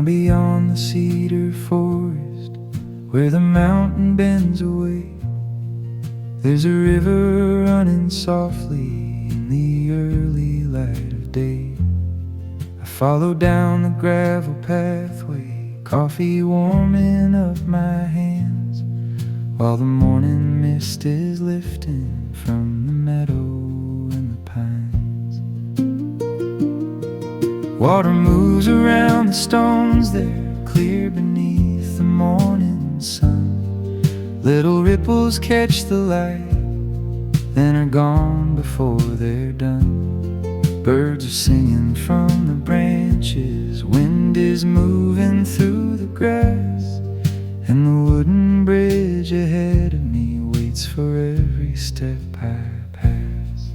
Now beyond the cedar forest, where the mountain bends away, there's a river running softly in the early light of day. I follow down the gravel pathway, coffee warming up my hands, while the morning mist is lifting from the meadow and the pines. Water moves around the stones there, clear beneath the morning sun. Little ripples catch the light, then are gone before they're done. Birds are singing from the branches, wind is moving through the grass, and the wooden bridge ahead of me waits for every step I pass.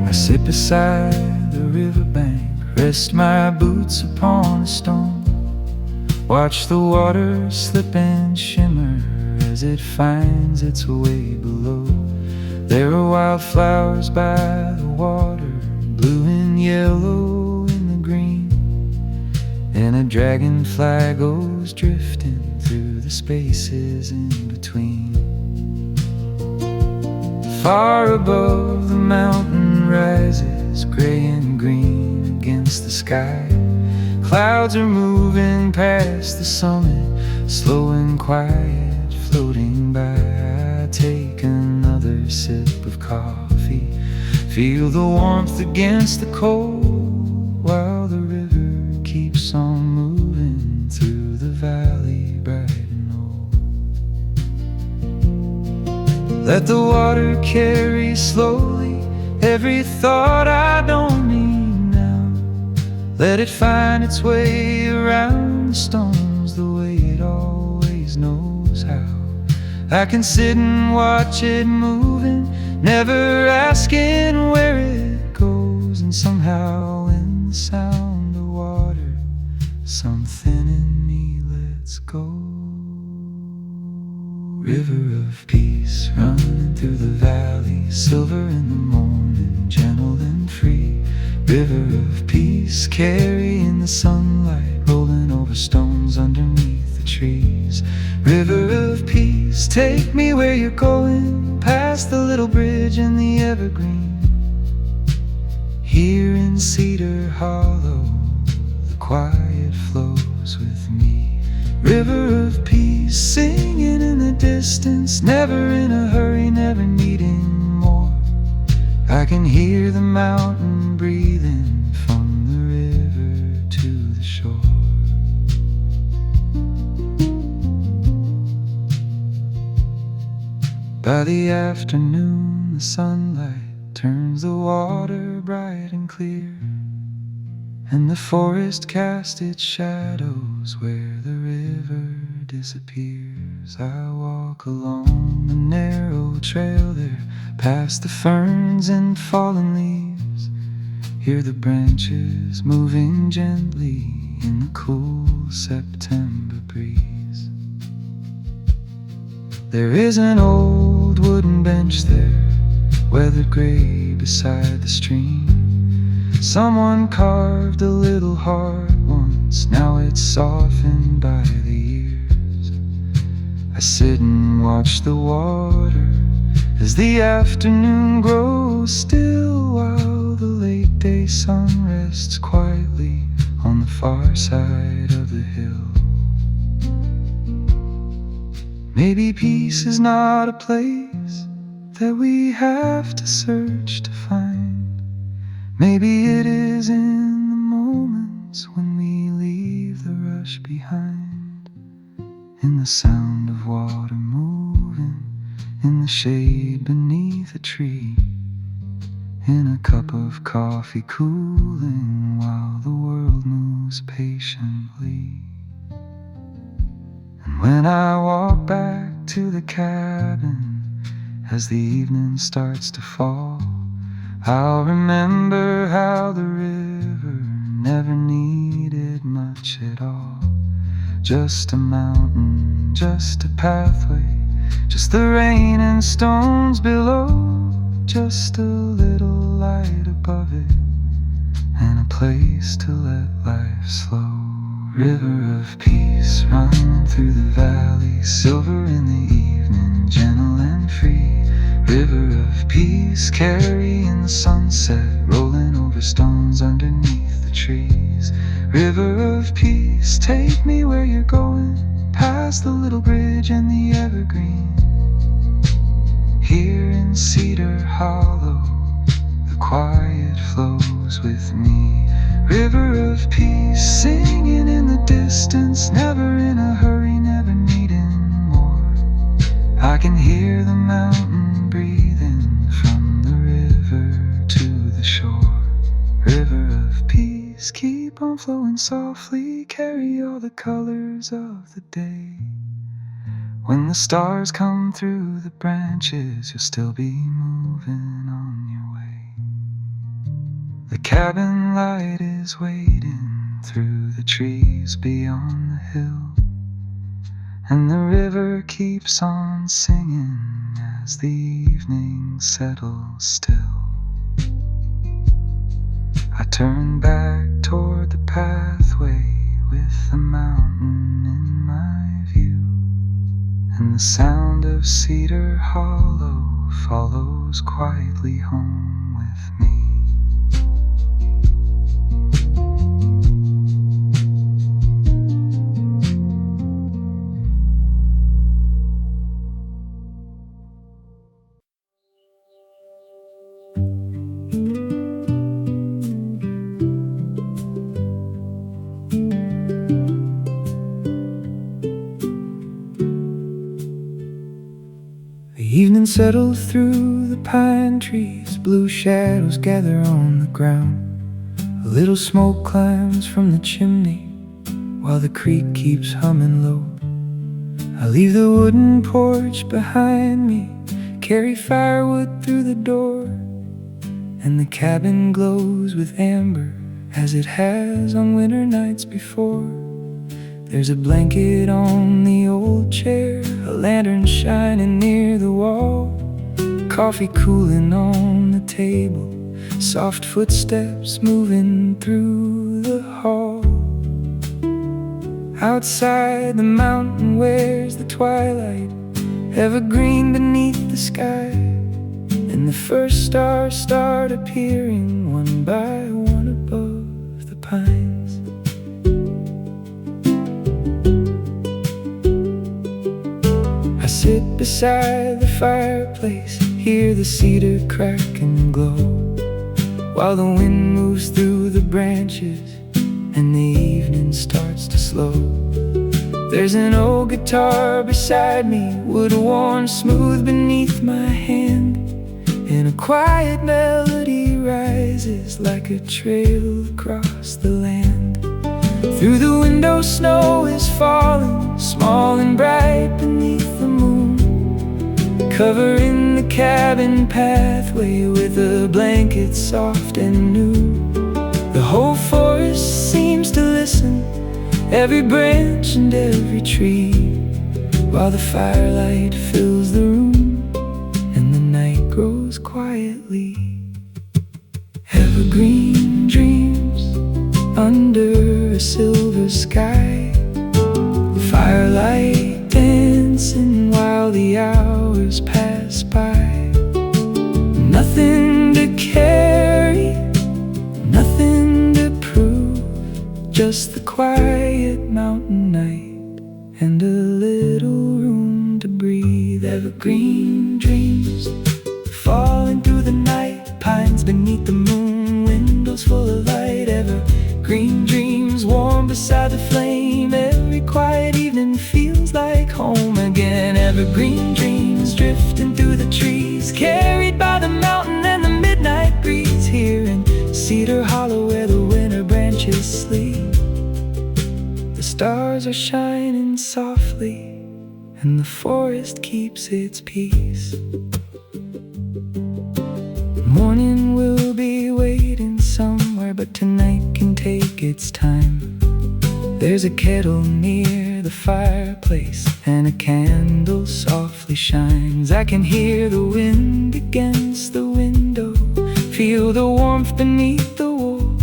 I sit beside the riverbank, rest my boots upon a stone, watch the water slip and shimmer as it finds its way below. There are wildflowers by the water, blue and yellow in the green, and a dragonfly goes drifting through the spaces in between. Far above, the mountain rises, gray and green against the sky. Clouds are moving past the summit, slow and quiet, floating by. I take another sip of coffee, feel the warmth against the cold, while the river keeps on moving through the valley bright and old. Let the water carry slowly every thought I don't need now. Let it find its way around the stones the way it always knows how. I can sit and watch it moving, never asking where it goes, and somehow in the sound of water, something in me lets go. River of peace running through the valley, silver in the morning, gentle and free. River of peace carrying the sunlight, rolling over stones underneath the trees. River of peace, take me where you're going, past the little bridge in the Evergreen. Here in Cedar Hollow, the quiet flows with me. River of peace, singing in the distance, never in a hurry, never needing more. I can hear the mountain breathing from the river to the shore. By the afternoon, the sunlight turns the water bright and clear, and the forest casts its shadows where the river disappears. I walk along the narrow trail there, past the ferns and fallen leaves, hear the branches moving gently in the cool September breeze. There is an old wooden bench there, weathered gray beside the stream. Someone carved a little heart once, now it's softened by the years. I sit and watch the water as the afternoon grows still, while the late day sun rests quietly on the far side of the hill. Maybe peace is not a place that we have to search to find. Maybe it is in the moments when we leave the rush behind, in the sound of water moving, in the shade beneath a tree, in a cup of coffee cooling while the world moves patiently. And when I walk back to the cabin as the evening starts to fall, I'll remember how the river never needed much at all. Just a mountain, just a pathway, just the rain and stones below, just a little light above it, and a place to let life slow. River of peace running through the valley, silver in the evening, gentle and free. River of peace carrying the sunset, rolling over stones underneath the trees. River of peace, take me where you're going, past the little bridge and the evergreen. Here in Cedar Hollow, the quiet flows with me. River of peace, singing in the distance, never in a hurry, never needing more. I can hear the mountain breathing from the river to the shore. River of peace, keep on flowing softly, carry all the colors of the day. When the stars come through the branches, you'll still be moving on your way. The cabin light is waiting through the trees beyond the hill, and the river keeps on singing as the evening settles still. I turn back toward the pathway with the mountain in my view, and the sound of Cedar Hollow follows quietly home with me. The evening settles through the pine trees, blue shadows gather on the ground. A little smoke climbs from the chimney while the creek keeps humming low. I leave the wooden porch behind me, carry firewood through the door, and the cabin glows with amber as it has on winter nights before. There's a blanket on the old chair, a lantern shining near the wall, coffee cooling on the table, soft footsteps moving through the hall. Outside, the mountain wears the twilight, evergreen beneath the sky, and the first stars start appearing one by one above the pines. I sit beside the fireplace, hear the cedar crack and glow, while the wind moves through the branches and the evening starts to slow. There's an old guitar beside me, wood worn smooth beneath my hand, and a quiet melody rises like a trail across the land. Through the window snow is falling, small and bright beneath the moon, covering the cabin pathway with a blanket soft and new. The whole forest seems to listen, every branch and every tree, while the firelight fills the room and the night grows quietly. Evergreen dreams under a silver sky, firelight dancing while the hours pass by. Nothing to carry, nothing to prove, just the quiet mountain night and a little room to breathe. Evergreen dreams falling through the night, pines beneath the moon, windows full of light. Evergreen dreams warm beside the flame, every quiet evening feels like home again. Evergreen dreams drifting through the trees, carried by the mountain and the midnight breeze. Here in Cedar Hollow where the winter branches sleep, the stars are shining softly and the forest keeps its peace. Morning will be waiting somewhere, but tonight can take its time. There's a kettle near near the fireplace, and a candle softly shines. I can hear the wind against the window, feel the warmth beneath the wall,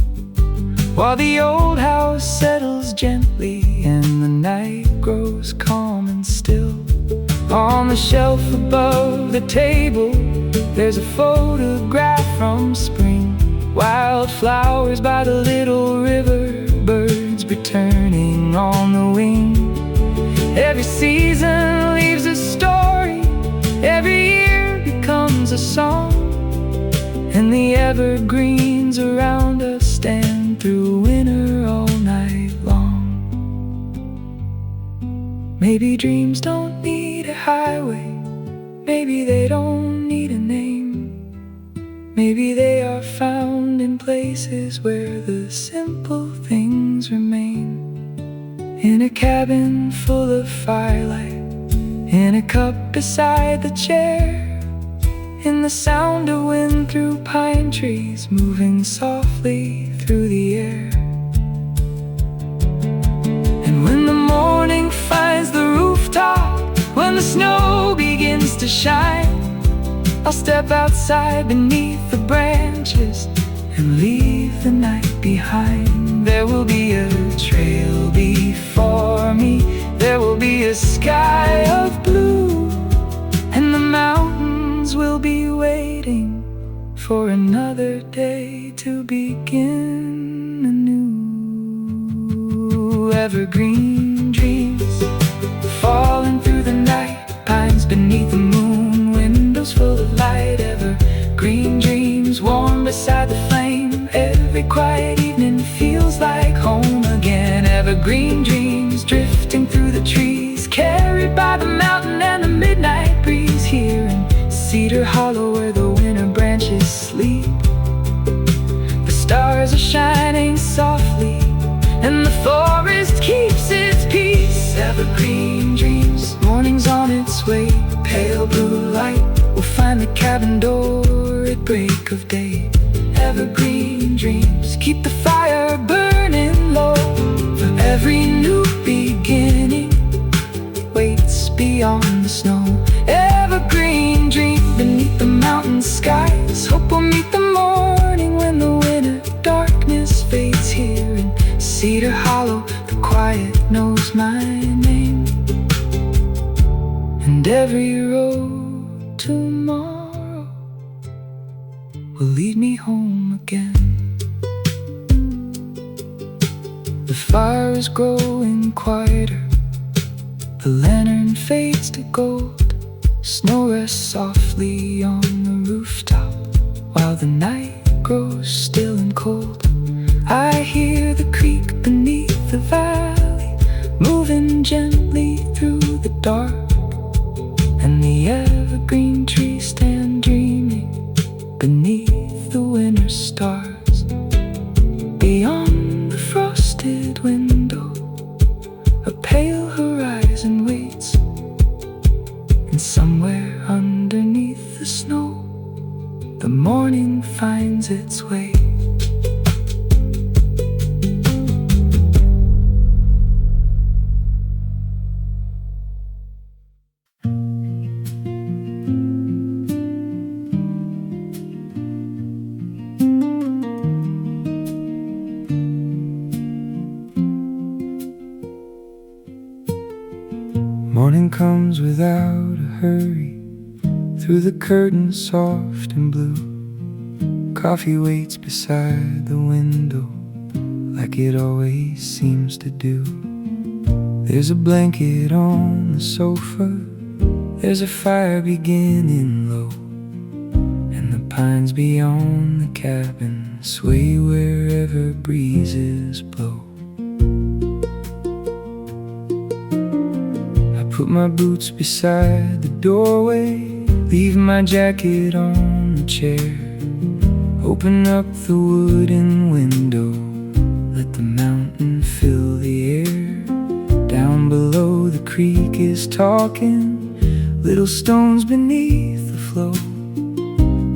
while the old house settles gently and the night grows calm and still. On the shelf above the table, there's a photograph from spring. Wildflowers by the little river, birds returning on the wing. Every season leaves a story, every year becomes a song, and the evergreens around us stand through winter all night long. Maybe dreams don't need a highway, maybe they don't need a name. Maybe they are found in places where the simple things remain. In a cabin full of firelight, in a cup beside the chair, in the sound of wind through pine trees moving softly through the air. And when the morning finds the rooftop, when the snow begins to shine, I'll step outside beneath the branches and leave the night behind. There will be a trail before me, there will be a sky of blue, and the mountains will be waiting for another day to begin anew. Evergreen dreams falling through the night, pines beneath the moon, windows full of light. Evergreen dreams warm beside the flame, every quiet evening feels like home again. Evergreen dreams drifting through the trees, carried by the mountain and the midnight breeze. Here in Cedar Hollow where the winter branches sleep, the stars are shining softly and the forest keeps its peace. Evergreen dreams, morning's on its way, pale blue light will find the cabin door at break of day. Evergreen dreams keep the fire burning low, for every new beginning waits beyond the snow. Evergreen dream beneath the mountain skies, hope will meet the morning when the winter darkness fades. Here in Cedar Hollow the quiet knows my name, and every road tomorrow will lead me home again. The fire is growing quieter, the lantern fades to gold, snow rests softly on the rooftop, while the night grows still and cold. I hear the creek beneath the valley, moving gently through the dark, and the evergreen trees stand dreaming beneath the winter stars. Beyond the frosted window, a pale horizon waits, and somewhere underneath the snow, the morning finds its way. Morning comes without a hurry, through the curtains soft and blue. Coffee waits beside the window, like it always seems to do. There's a blanket on the sofa, there's a fire beginning low, and the pines beyond the cabin sway wherever breezes blow. Put my boots beside the doorway, leave my jacket on the chair, open up the wooden window, let the mountain fill the air. Down below the creek is talking, little stones beneath the flow,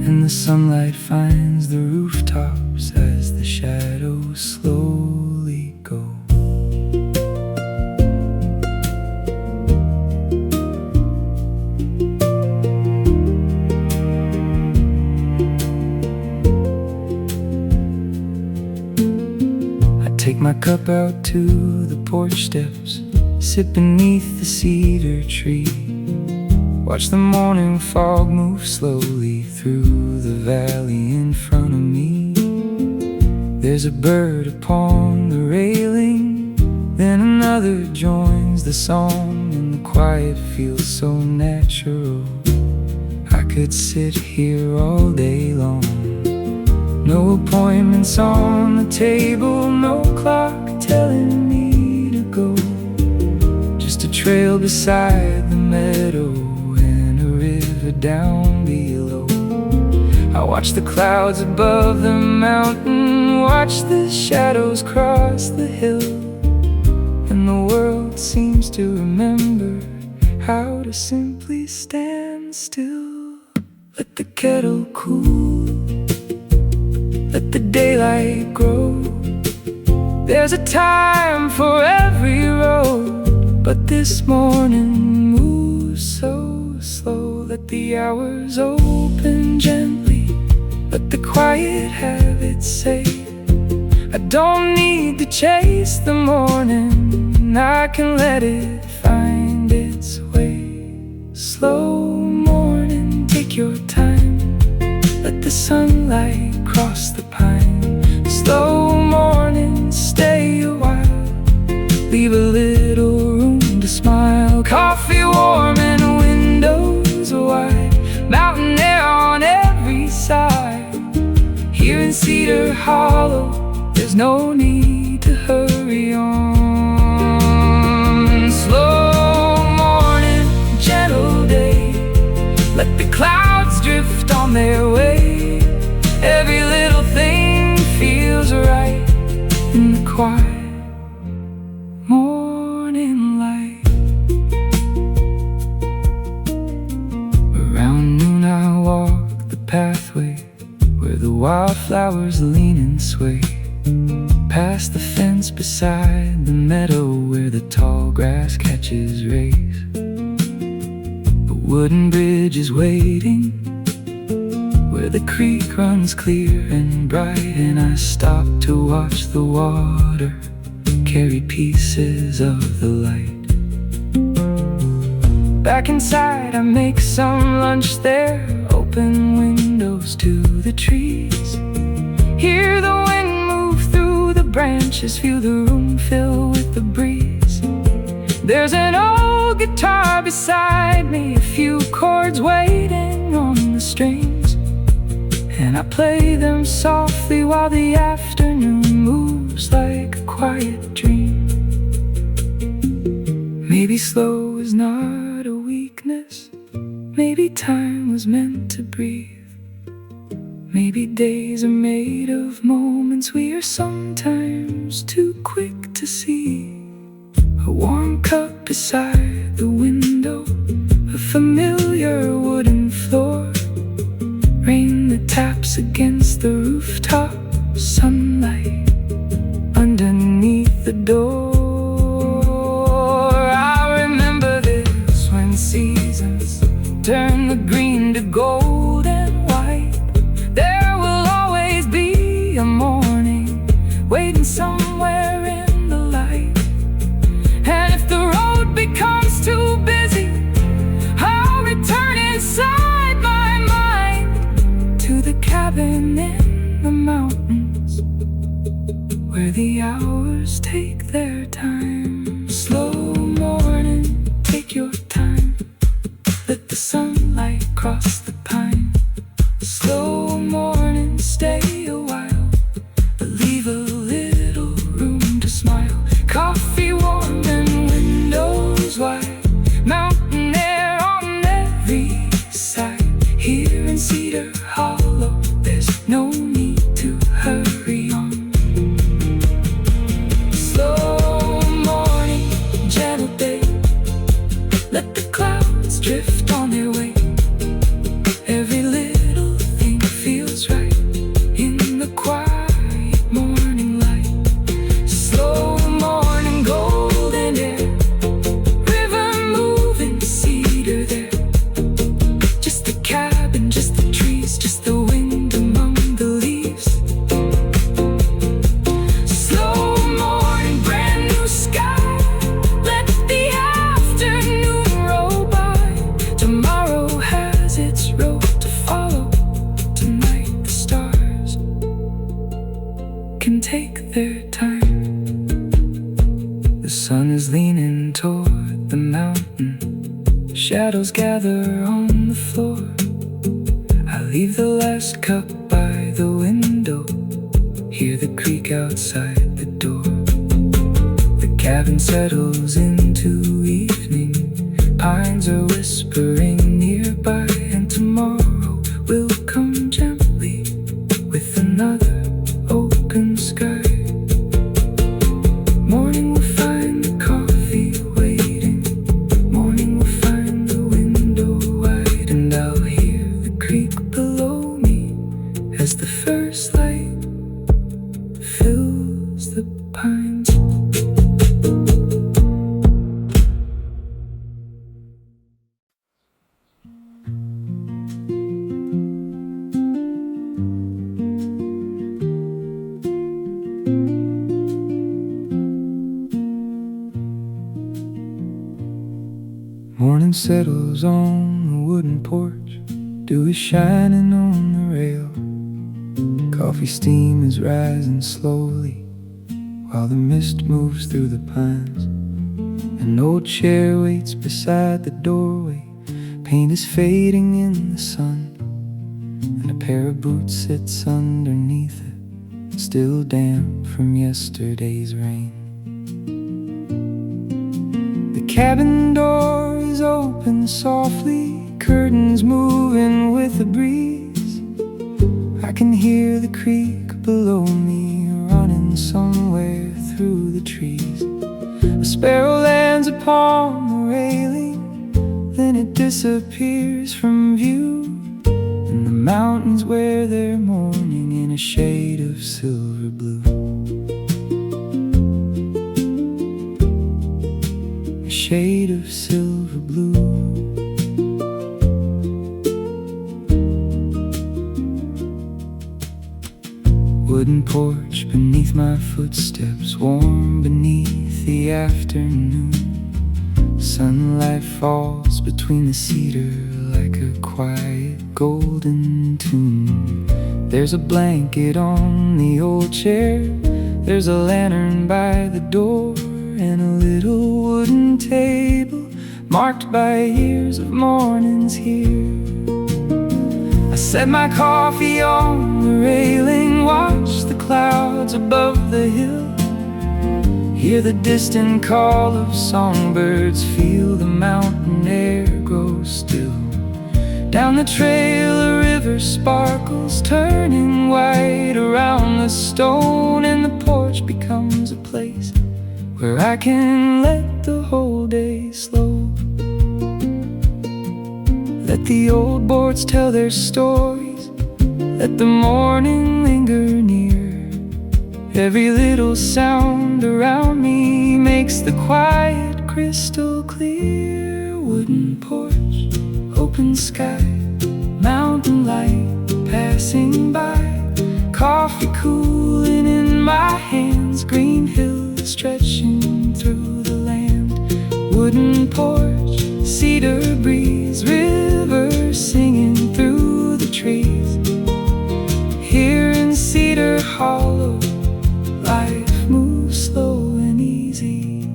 and the sunlight finds the rooftops as the shadows slowly go. take my cup out to the porch steps, sit beneath the cedar tree, watch the morning fog move slowly through the valley in front of me. There's a bird upon the railing, then another joins the song, and the quiet feels so natural. I could sit here all day long. No appointments on the table, no clock telling me to go. Just a trail beside the meadow and a river down below. I watch the clouds above the mountain, watch the shadows cross the hill, and the world seems to remember how to simply stand still. Let the kettle cool, let the daylight grow. There's a time for every road, but this morning moves so slow. Let the hours open gently, let the quiet have its say. I don't need to chase the morning, I can let it find its way. Slow morning, take your time, let the sunlight cross the pine. Slow morning, stay a while, leave a little room to smile. Coffee warm and windows wide, mountain air on every side. Here in Cedar Hollow, there's no need to hurry on. Slow morning, gentle day, let the clouds drift on their way. Every little thing feels right in the quiet morning light. Around noon I walk the pathway where the wildflowers lean and sway, past the fence beside the meadow where the tall grass catches rays. The wooden bridge is waiting where the creek runs clear and bright, and I stop to watch the water carry pieces of the light. Back inside I make some lunch there, open windows to the trees, hear the wind move through the branches, feel the room fill with the breeze. There's an old guitar beside me, a few chords waiting on the strings, and I play them softly while the afternoon moves like a quiet dream. Maybe slow is not a weakness, maybe time was meant to breathe. Maybe days are made of moments we are sometimes too quick to see. A warm cup beside the window, a familiar wooden floor, rain that taps against the rooftop, sunlight underneath the door. I remember this when seasons turn the green to gold and white. There will always be a morning waiting somewhere in the light. And if the road becomes too busy, I'll return inside my mind to the cabin in the mountains where the hours take their time. Slow morning, take your time, let the sunlight cross the pine. Slow morning, stay a while, but leave a little room to smile. Coffee warm and windows wide, mountain air on every side. Here in Cedar Hollow, there's no need to hurry on. Slow morning, gentle day, let the clouds drift on their way. Every little thing feels right in the quiet morning light. Slow morning, The sun is leaning toward the mountain. Shadows gather on the floor. I leave the last cup by the window, hear the creak outside the door. The cabin settles into evening. Pines are whispering nearby, and tomorrow will come gently with another open sky. Morning will find the coffee waiting. Morning will find the window wide, and I'll hear the creek below me as the first light fills the pines. Morning settles on the wooden porch, dew is shining on the rail. Coffee steam is rising slowly while the mist moves through the pines. An old chair waits beside the doorway, paint is fading in the sun, and a pair of boots sits underneath it, still damp from yesterday's rain. The cabin door is open softly, curtains moving with the breeze. I can hear the creek below me running somewhere through the trees. A sparrow lands upon the railing, then it disappears from view, and the mountains wear their mourning in a shade of silver blue. A shade of silver blue. Wooden porch beneath my footsteps, warm beneath the afternoon. Sunlight falls between the cedar like a quiet golden tune. There's a blanket on the old chair, there's a lantern by the door, and a little wooden table marked by years of mornings here. I set my coffee on the railing, watch the clouds above the hill, hear the distant call of songbirds, feel the mountain air grow still. Down the trail a river sparkles, turning white around the stone, and the porch becomes a place where I can let the whole day slow. Let the old boards tell their stories, let the morning linger near. Every little sound around me makes the quiet crystal clear. Wooden porch, open sky, mountain light passing by, coffee cooling in my hands, green hills stretching through the land. Wooden porch, cedar breeze, river singing through the trees. Here in Cedar Hollow, life moves slow and easy.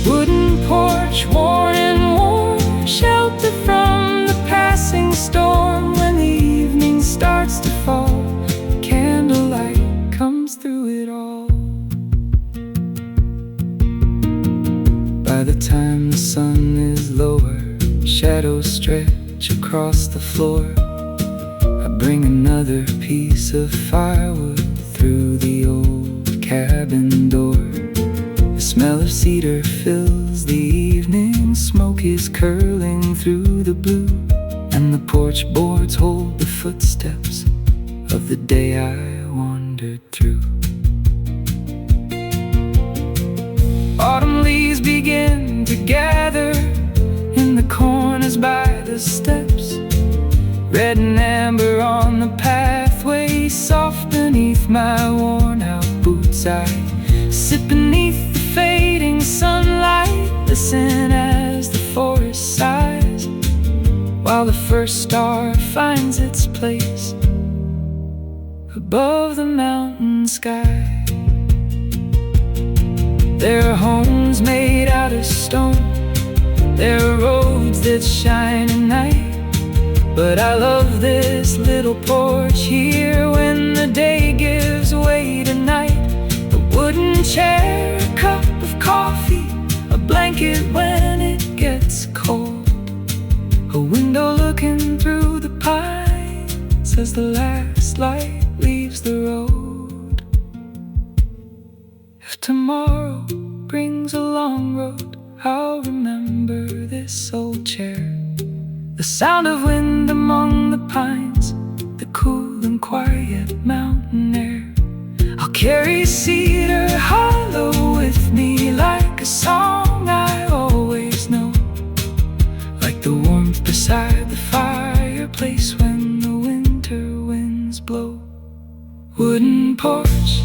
Wooden porch, worn and warm, shelter from the passing storm. When the evening starts to fall, candlelight comes through it all. By the time the sun is lower, shadows stretch across the floor. I bring another piece of firewood through the old cabin door. The smell of cedar fills the evening, smoke is curling through the blue, and the porch boards hold the footsteps of the day I wandered through. Autumn leaves begin to gather in the corners by the steps, red and amber on the pathway, soft beneath my worn-out boots. I sit beneath the fading sunlight, listen as the forest sighs, while the first star finds its place above the mountain sky. There are homes made out of stone, there are roads that shine at night. But I love this little porch here when the day gives way to night. A wooden chair, a cup of coffee, a blanket when it gets cold, a window looking through the pines as the last light leaves the road. If tomorrow brings a long road, I'll remember this old chair. The sound of wind among the pines, the cool and quiet mountain air. I'll carry Cedar Hollow with me like a song I always know, like the warmth beside the fireplace when the winter winds blow. Wooden porch,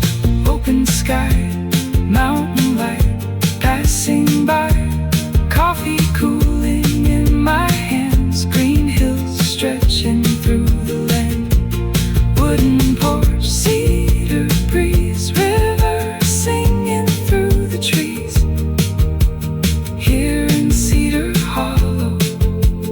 open sky, mountain light passing by, coffee cooling in my hands, green hills stretching through the land. Wooden porch, cedar breeze, river singing through the trees. Here in Cedar Hollow,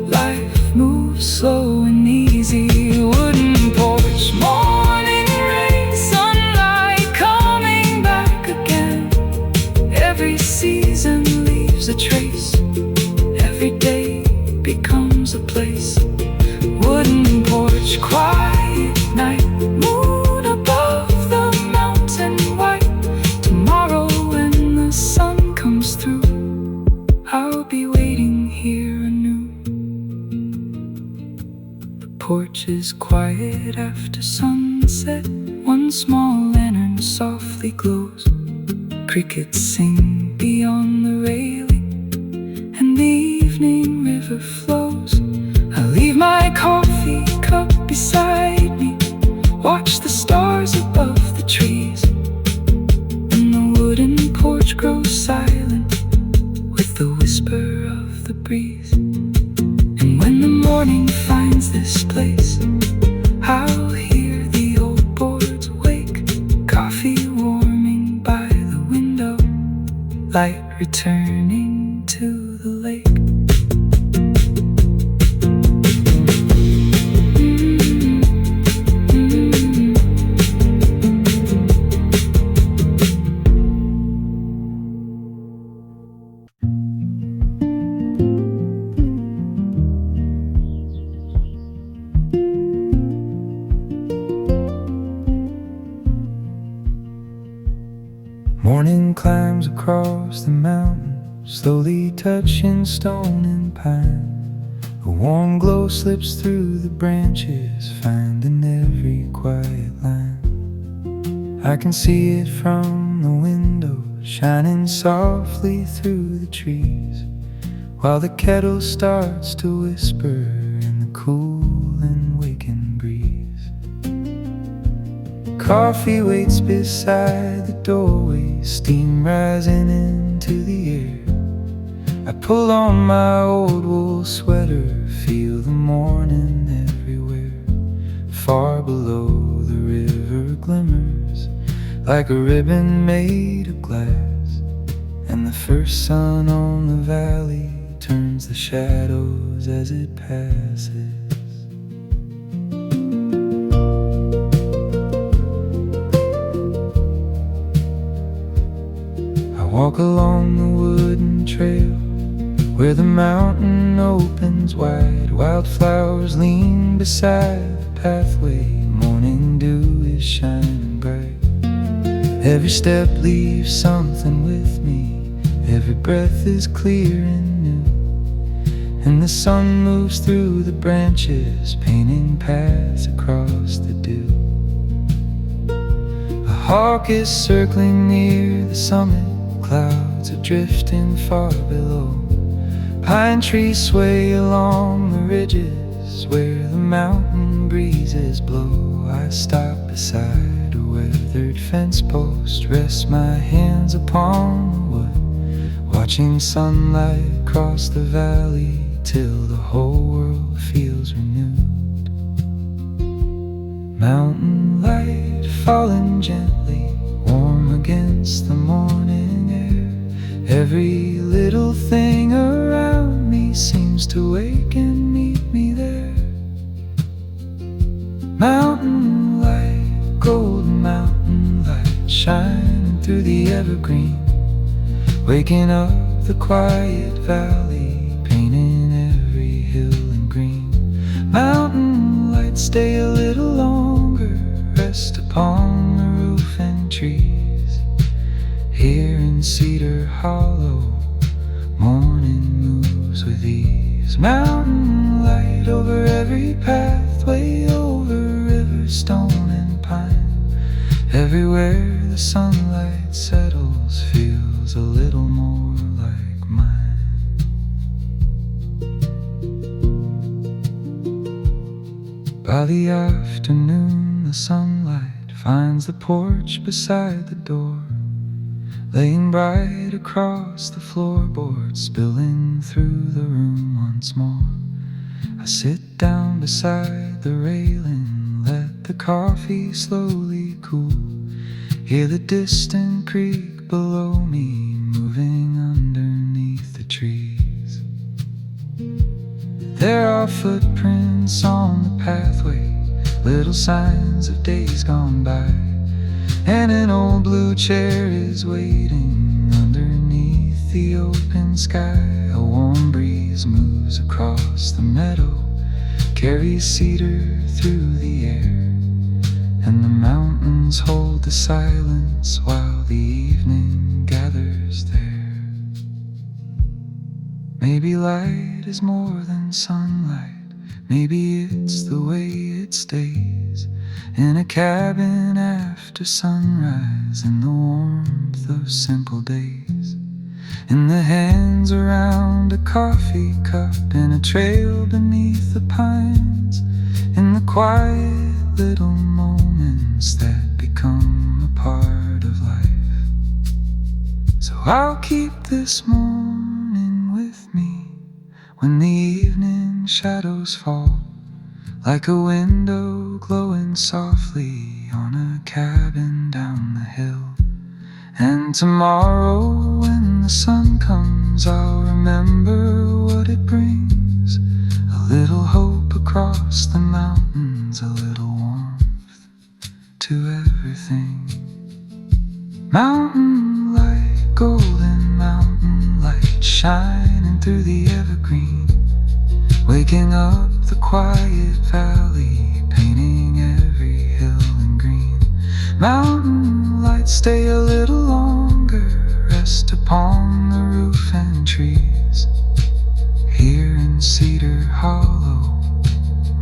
life moves slow and easy. Wooden porch, morning rain, sunlight coming back again. Every season leaves a trace, every day becomes a place. Wooden porch, quiet night, moon above the mountain white. Tomorrow when the sun comes through, I'll be waiting here anew. The porch is quiet after sunset, one small lantern softly glows. Crickets sing beyond the railing, and the evening river flows. I leave my coffee cup beside me, watch the stars above the trees, and the wooden porch grows silent with the whisper of the breeze. And when the morning finds this place, I'll hear the old boards wake, coffee warming by the window, light returning to the lake. Morning climbs across the mountain, slowly touching stone and pine. A warm glow slips through the branches, finding every quiet line. I can see it from the window, shining softly through the trees, while the kettle starts to whisper in the cool and waking breeze. Coffee waits beside the doorway, steam rising into the air. I pull on my old wool sweater, feel the morning everywhere. Far below, the river glimmers like a ribbon made of glass, and the first sun on the valley turns the shadows as it passes. I walk along the wooden trail where the mountain opens wide. Wildflowers lean beside the pathway, morning dew is shining bright. Every step leaves something with me, every breath is clear and new, and the sun moves through the branches, painting paths across the dew. A hawk is circling near the summit, clouds are drifting far below. Pine trees sway along the ridges where the mountain breezes blow. I stop beside a weathered fence post, rest my hands upon the wood, watching sunlight cross the valley till the whole world feels renewed. Mountain light falling gently, warm against the morning air. Every little thing around me seems to wake and meet me there. Mountain light, golden mountain light, shining through the evergreen, waking up the quiet valley, painting every hill in green. Mountain light, stay a little longer, rest upon the roof and trees. Here in Cedar Hollow, morning moves with ease. Mountain light over every pathway, over river, stone and pine. Everywhere the sunlight settles feels a little more like mine. By the afternoon, the sunlight finds the porch beside the door, laying bright across the floorboards, spilling through the room once more. I sit down beside the railing, let the coffee slowly cool, hear the distant creek below me, moving underneath the trees. There are footprints on the pathway, little signs of days gone by, and an old blue chair is waiting underneath the open sky. A warm breeze moves across the meadow, carries cedar through the air, and the mountains hold the silence while the evening gathers there. Maybe light is more than sunlight, maybe it's the way it stays in a cabin after sunrise, in the warmth of simple days, in the hands around a coffee cup, in a trail beneath the pines, in the quiet little moments that become a part of life. So I'll keep this morning with me when the evening shadows fall, like a window glowing softly on a cabin down the hill. And tomorrow when the sun comes, I'll remember what it brings, a little hope across the mountains, a little warmth to everything. Mountain light, golden mountain light, shining through the evergreen, waking up the quiet valley, painting every hill in green. Mountain light, stay a little longer, rest upon the roof and trees. Here in Cedar Hollow,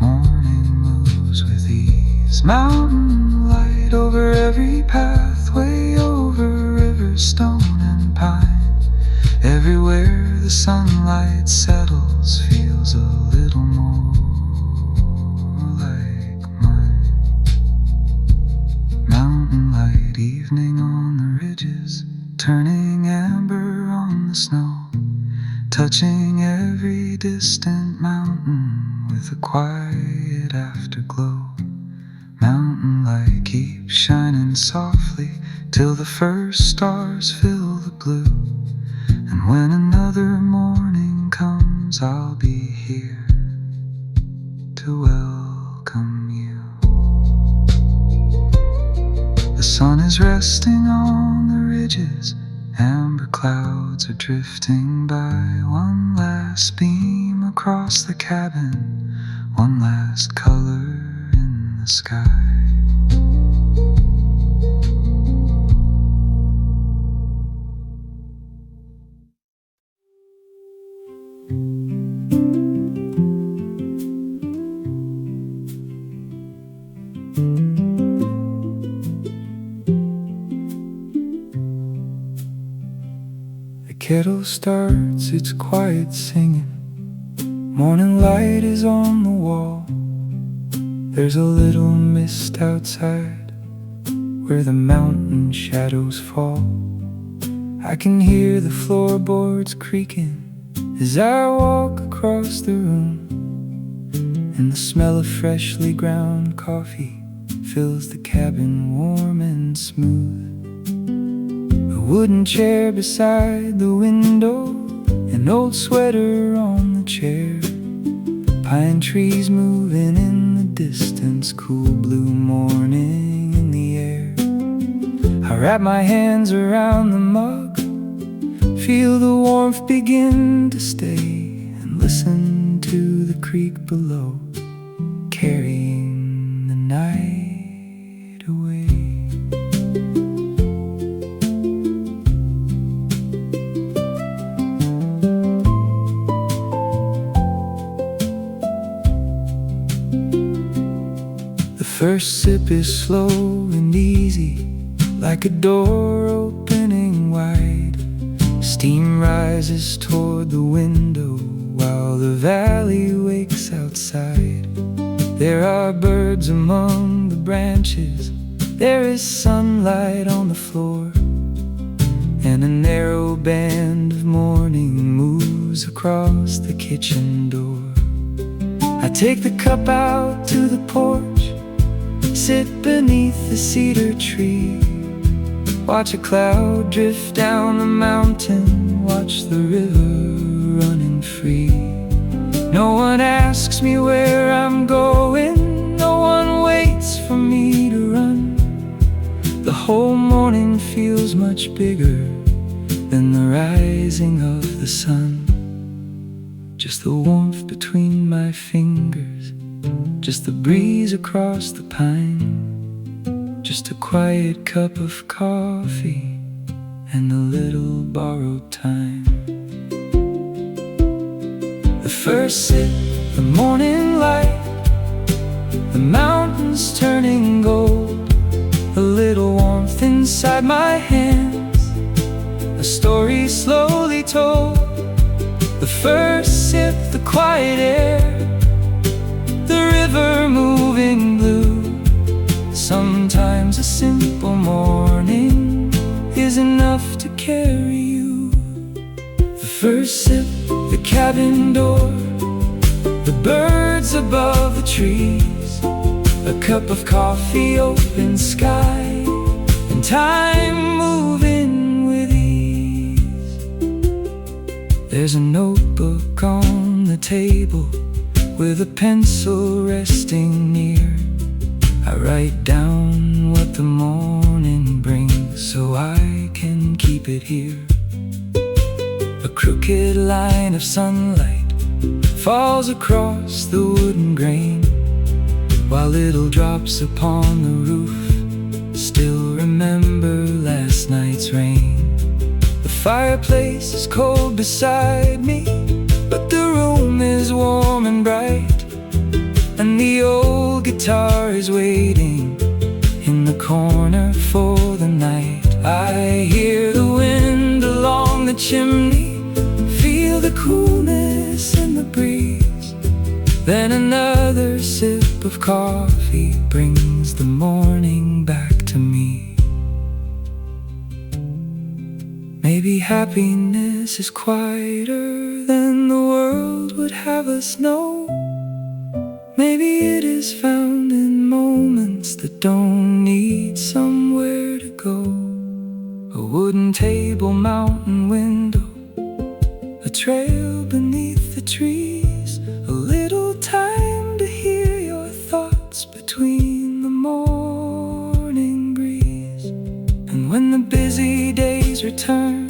morning moves with ease. Mountain light over every pathway, over river, stone and pine. Everywhere the sunlight settles feels a little more like mine. Mountain light, evening on the ridges, turning amber on the snow, touching every distant mountain with a quiet afterglow. Mountain light keeps shining softly till the first stars fill the blue, and when another morning comes, I'll be here to welcome you. The sun is resting on the ridges, amber clouds are drifting by. One last beam across the cabin, one last color in the sky. The kettle starts its quiet singing, morning light is on the wall. There's a little mist outside where the mountain shadows fall. I can hear the floorboards creaking as I walk across the room, and the smell of freshly ground coffee fills the cabin warm and smooth. The wooden chair beside the window, an old sweater on the chair, pine trees moving in the distance, cool blue morning in the air. I wrap my hands around the mug, feel the warmth begin to stay, and listen to the creek below, carrying the night away. The first sip is slow and easy, like a door opening wide. Steam rises toward the window while the valley wakes outside. There are birds among the branches, there is sunlight on the floor, and a narrow band of morning moves across the kitchen door. I take the cup out to the porch, sit beneath the cedar tree, watch a cloud drift down the mountain, watch the river running free. No one asks me where I'm going, no one waits for me to run. The whole morning feels much bigger than the rising of the sun. Just the warmth between my fingers, just the breeze across the pine, just a quiet cup of coffee and a little borrowed time. The first sip, the morning light, the mountains turning gold, a little warmth inside my hands, a story slowly told. The first sip, the quiet air, the river moving blue. Sometimes a simple morning is enough to carry you. The first sip, the cabin door, the birds above the trees, a cup of coffee, open sky, and time moving with ease. There's a notebook on the table with a pencil resting near. I write down what the morning brings so I can keep it here. A crooked line of sunlight falls across the wooden grain, while little drops upon the roof still remember last night's rain. The fireplace is cold beside me, but the room is warm and bright, and the old guitar is waiting in the corner for the night. I hear the wind along the chimney, feel the coolness in the breeze. Then another sip of coffee brings the morning back to me. Maybe happiness is quieter than the world would have us know. Maybe it is found in moments that don't need somewhere to go. A wooden table, mountain window, a trail beneath the trees, a little time to hear your thoughts between the morning breeze. And when the busy days return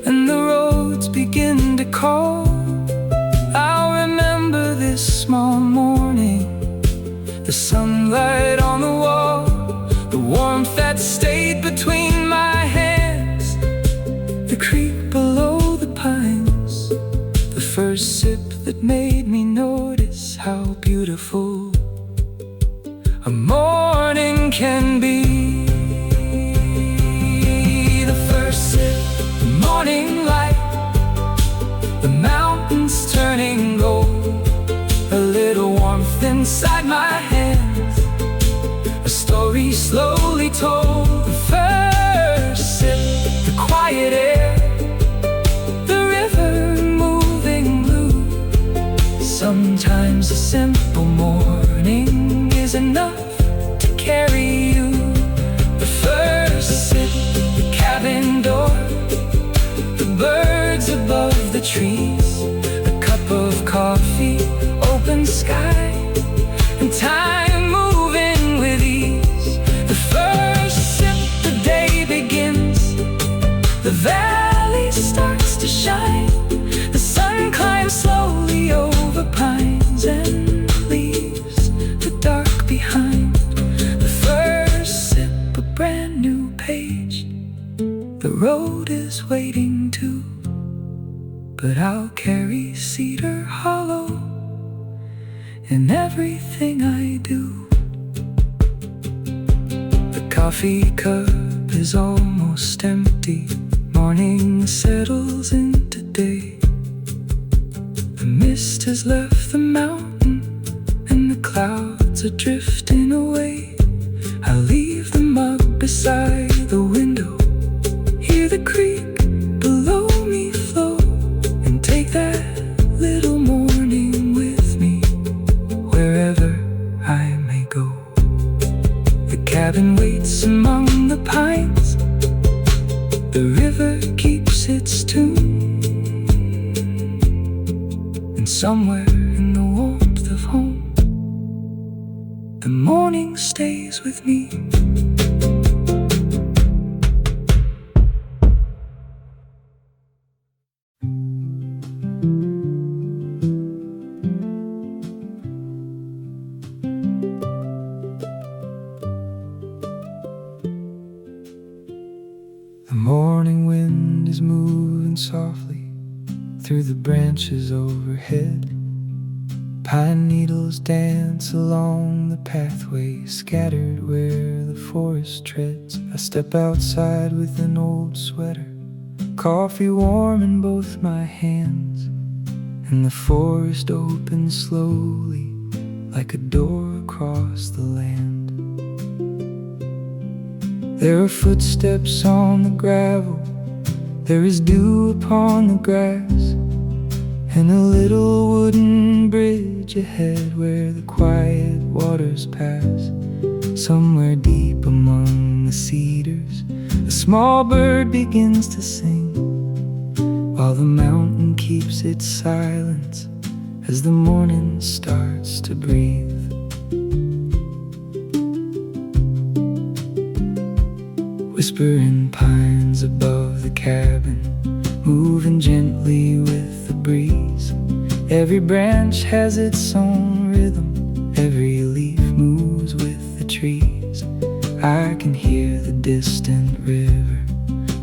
and the roads begin to call, I'll remember this small morning, the sunlight on the wall, the warmth that stayed between my hands, the creek below the pines, the first sip that made me notice how beautiful a morning can be. The first sip, the morning light, the mountains turning gold, a little warmth inside my hands, a story slowly told. The first sip, the quiet air, the river moving blue. Sometimes a simple morning trees, a cup of coffee, open sky, and time moving with ease. The first sip, the day begins. The valley starts to shine. The sun climbs slowly over pines and leaves the dark behind. The first sip, a brand new page. The road is waiting too, but I'll carry Cedar Hollow in everything I do. The coffee cup is almost empty. Morning settles into day. The mist has left the mountain and the clouds are drifting away. I leave the mug beside the window, hear the creek below me flow, and take that little morning with me wherever I may go. The cabin waits among the pines. The river keeps its tune, and somewhere in the warmth of home, the morning stays with me. The morning wind is moving softly through the branches overhead. Pine needles dance along the pathway scattered where the forest treads. I step outside with an old sweater, coffee warm in both my hands, and the forest opens slowly like a door across the land. There are footsteps on the gravel, there is dew upon the grass, and a little wooden bridge ahead where the quiet waters pass. Somewhere deep among the cedars, a small bird begins to sing, while the mountain keeps its silence as the morning starts to breathe. Whispering pines above the cabin, moving gently with the breeze. Every branch has its own rhythm, every leaf moves with the trees. I can hear the distant river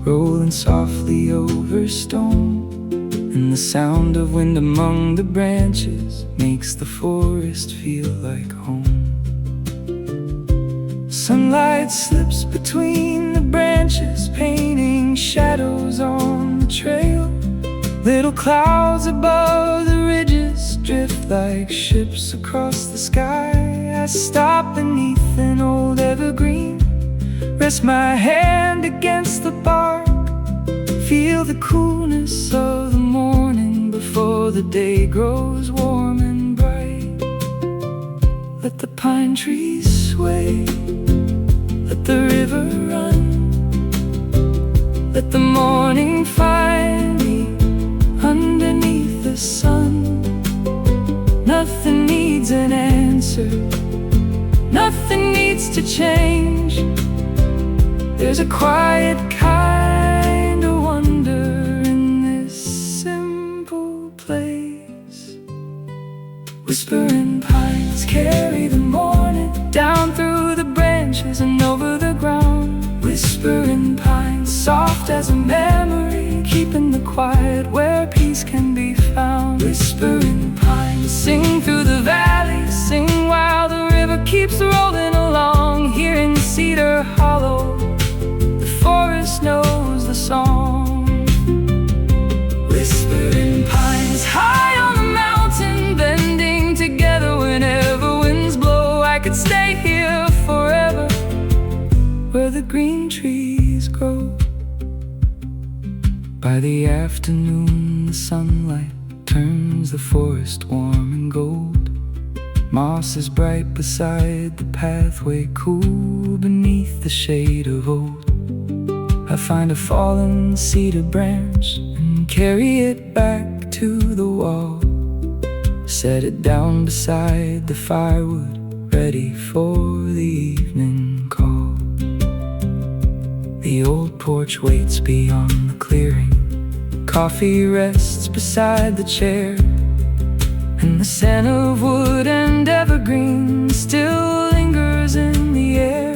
rolling softly over stone, and the sound of wind among the branches makes the forest feel like home. Sunlight slips between the branches, painting shadows on the trail. Little clouds above the ridges drift like ships across the sky. I stop beneath an old evergreen, rest my hand against the bark, feel the coolness of the morning before the day grows warm and bright. Let the pine trees sway, let the river run, let the morning find me underneath the sun. Nothing needs an answer, nothing needs to change. There's a quiet kind of wonder in this simple place. Whispering pines carry the morning down through the branches and over the ground. Whispering pines, soft as a memory, keeping the quiet where peace can be found. Whispering pines, sing through the valley, sing while the river keeps rolling along. Here in Cedar Hollow, the forest knows the song. Whispering pines, high on the mountain, bending together whenever winds blow. I could stay here forever, where the green trees grow. By the afternoon, the sunlight turns the forest warm and gold. Moss is bright beside the pathway, cool beneath the shade of old. I find a fallen cedar branch and carry it back to the wall. Set it down beside the firewood, ready for the evening call. The old porch waits beyond the clearing. Coffee rests beside the chair, and the scent of wood and evergreen still lingers in the air.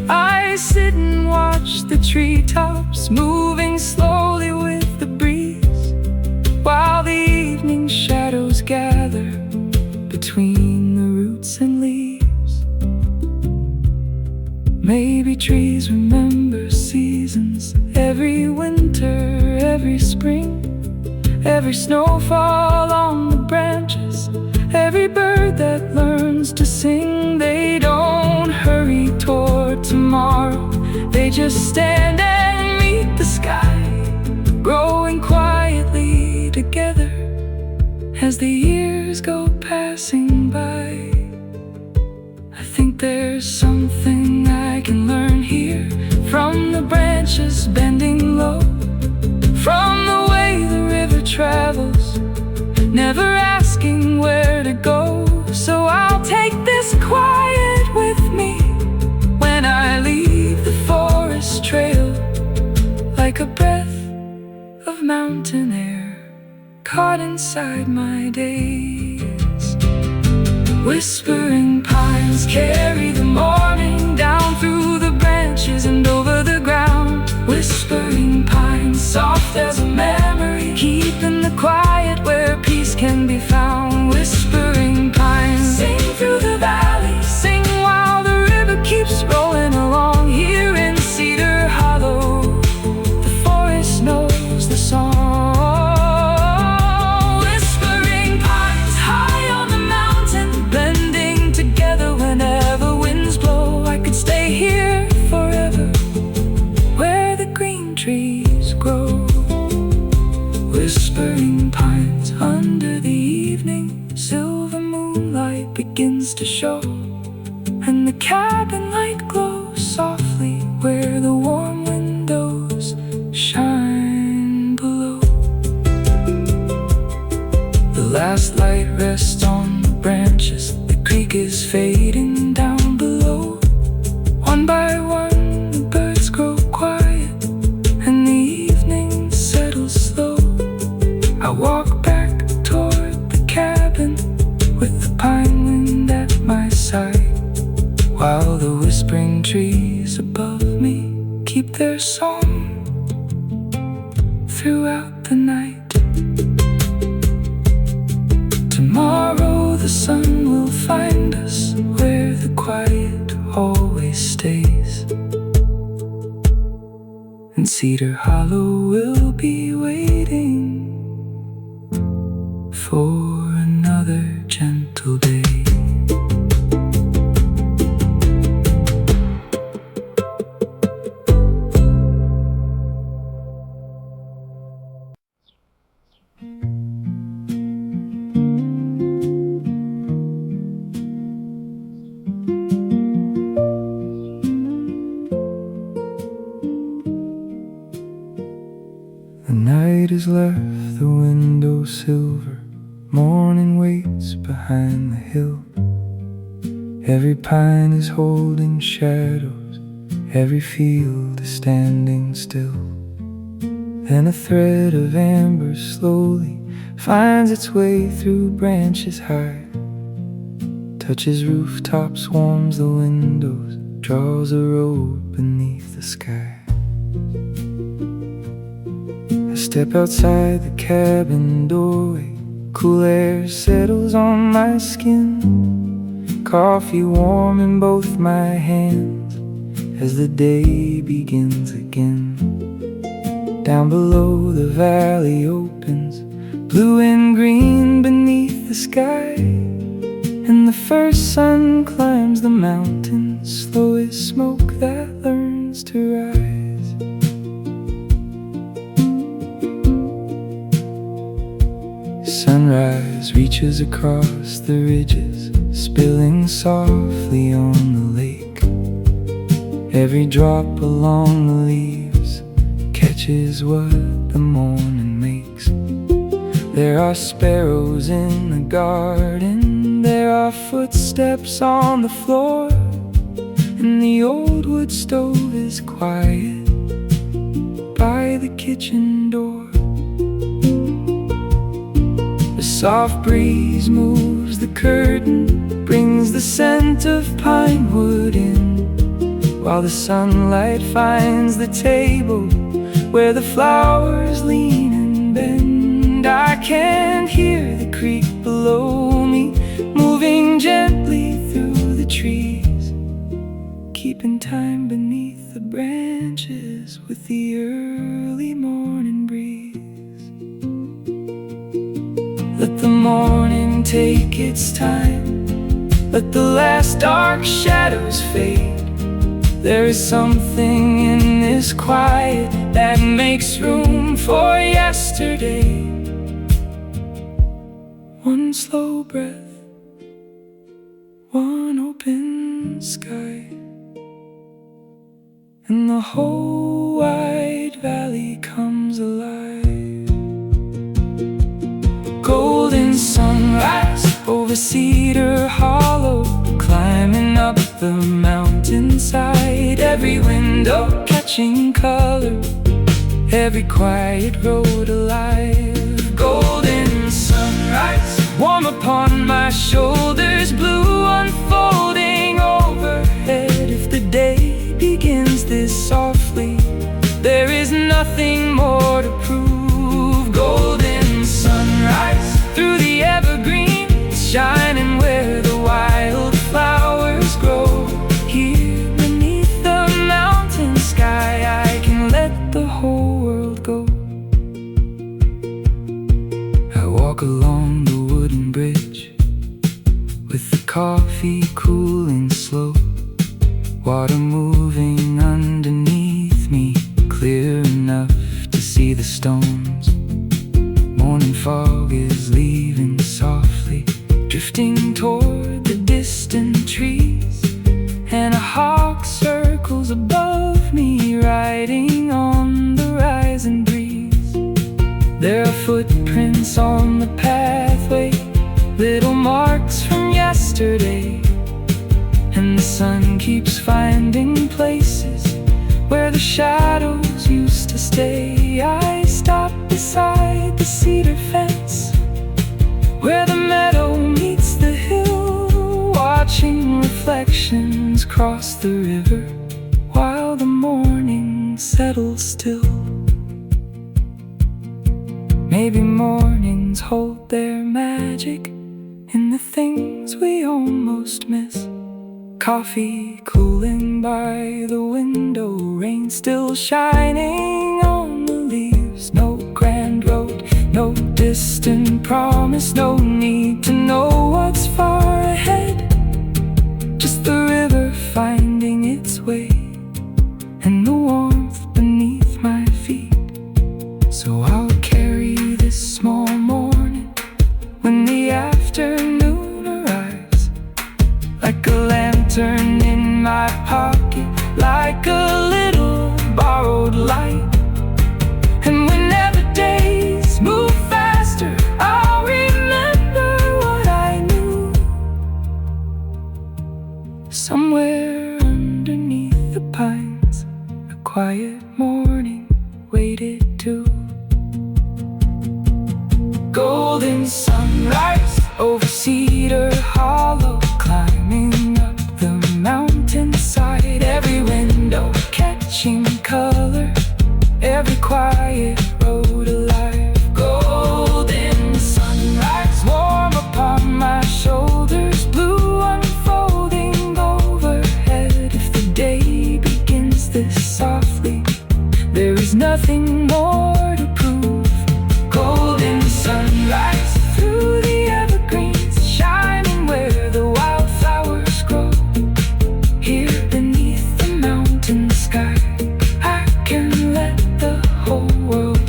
I sit and watch the treetops moving slowly with the breeze, while the evening shadows gather between the roots and leaves. Maybe trees remember seasons, every winter, every spring, every snowfall on the branches, every bird that learns to sing. They don't hurry toward tomorrow, they just stand and meet the sky, growing quietly together as the years go passing by. I think there's something I can learn here, from the branches bending low, from the way the river travels, never asking where to go. So I'll take this quiet with me when I leave the forest trail, like a breath of mountain air caught inside my days. Whispering pines carry the morning down through the branches and over the ground. Whispering pines, soft as a memory, keeping the quiet where peace can be found. Whispering pines, sing through the valley, sing while the river keeps rolling along. Here in Cedar Hollow, the forest knows the song. Whispering pines, high on the mountain, blending together whenever winds blow. I could stay here forever, where the green trees grow. Whispering pines, under the evening, silver moonlight begins to show, and the cabin light glows softly where the warm windows shine below. The last light rests on the branches, the creek is fading down below. One by one the birds grow quiet, and the evening settles slow. I walk back toward the cabin with the pine wind at my side, while the whispering trees above me keep their song throughout the night. Tomorrow the sun will find us where the quiet always stays, and Cedar Hollow will be waiting for another gentle day. The night has left the window silver, morning waits behind the hill. Every pine is holding shadows, every field is standing still. Then a thread of amber slowly finds its way through branches high, touches rooftops, warms the windows, draws a road beneath the sky. I step outside the cabin doorway, cool air settles on my skin, coffee warm in both my hands as the day begins again. Down below the valley opens, blue and green beneath the sky, and the first sun climbs the mountain, slow as smoke that learns to rise. Sunrise reaches across the ridges, spilling softly on the lake. Every drop along the leaves catches is what the morning makes. There are sparrows in the garden, there are footsteps on the floor, and the old wood stove is quiet by the kitchen door. The soft breeze moves the curtain, brings the scent of pine wood in, while the sunlight finds the table where the flowers lean and bend. I can hear the creek below me, moving gently through the trees, keeping time beneath the branches with the early morning breeze. Let the morning take its time, let the last dark shadows fade. There is something in this quiet that makes room for yesterday. One slow breath, one open sky, and the whole wide valley comes alive. Golden sunrise over Cedar Hollow, climbing up the mountainside. Every window catching color, every quiet road alive. Golden sunrise warm upon my shoulders, blue unfolding overhead. If the day begins this softly, there is nothing more to prove. Golden sunrise through the evergreens, shining where the wildflowers grow. Here beneath the mountain sky, I can let the whole world go. I walk along the wooden bridge with the coffee cooling slow, water moving underneath me, clear enough to see the stones. Morning fog is leaving softly, drifting toward the distant trees, and a hawk circles above me, riding on the rising breeze. There are footprints on the pathway, little marks from yesterday, and the sun keeps finding places where the shadows used to stay. I stop beside the cedar fence, where the meadow meets the hill, watching reflections cross the river while the morning settles still. Maybe mornings hold their magic in the things we almost miss. Coffee cooling by the window, rain still shining on the leaves. No grand road, no distant promise, no need to know what's far ahead. Just the river finding its way, and the warmth beneath my feet. So I'll carry this small morning when the afternoon arrives, like a lantern in my pocket, like a little borrowed light. And whenever days move faster, I'll remember what I knew. Somewhere underneath the pines, a quiet morning waited too. Golden sunrise over Cedar Hollow, climbing up the mountainside. Every window catching color, every quiet road alive. Golden sunrise warm upon my shoulders, blue unfolding overhead. If the day begins this softly, there is nothing more to prove. Golden sunrise through the evergreens, shining where the wildflowers grow. Here beneath the mountain sky, I can let the whole world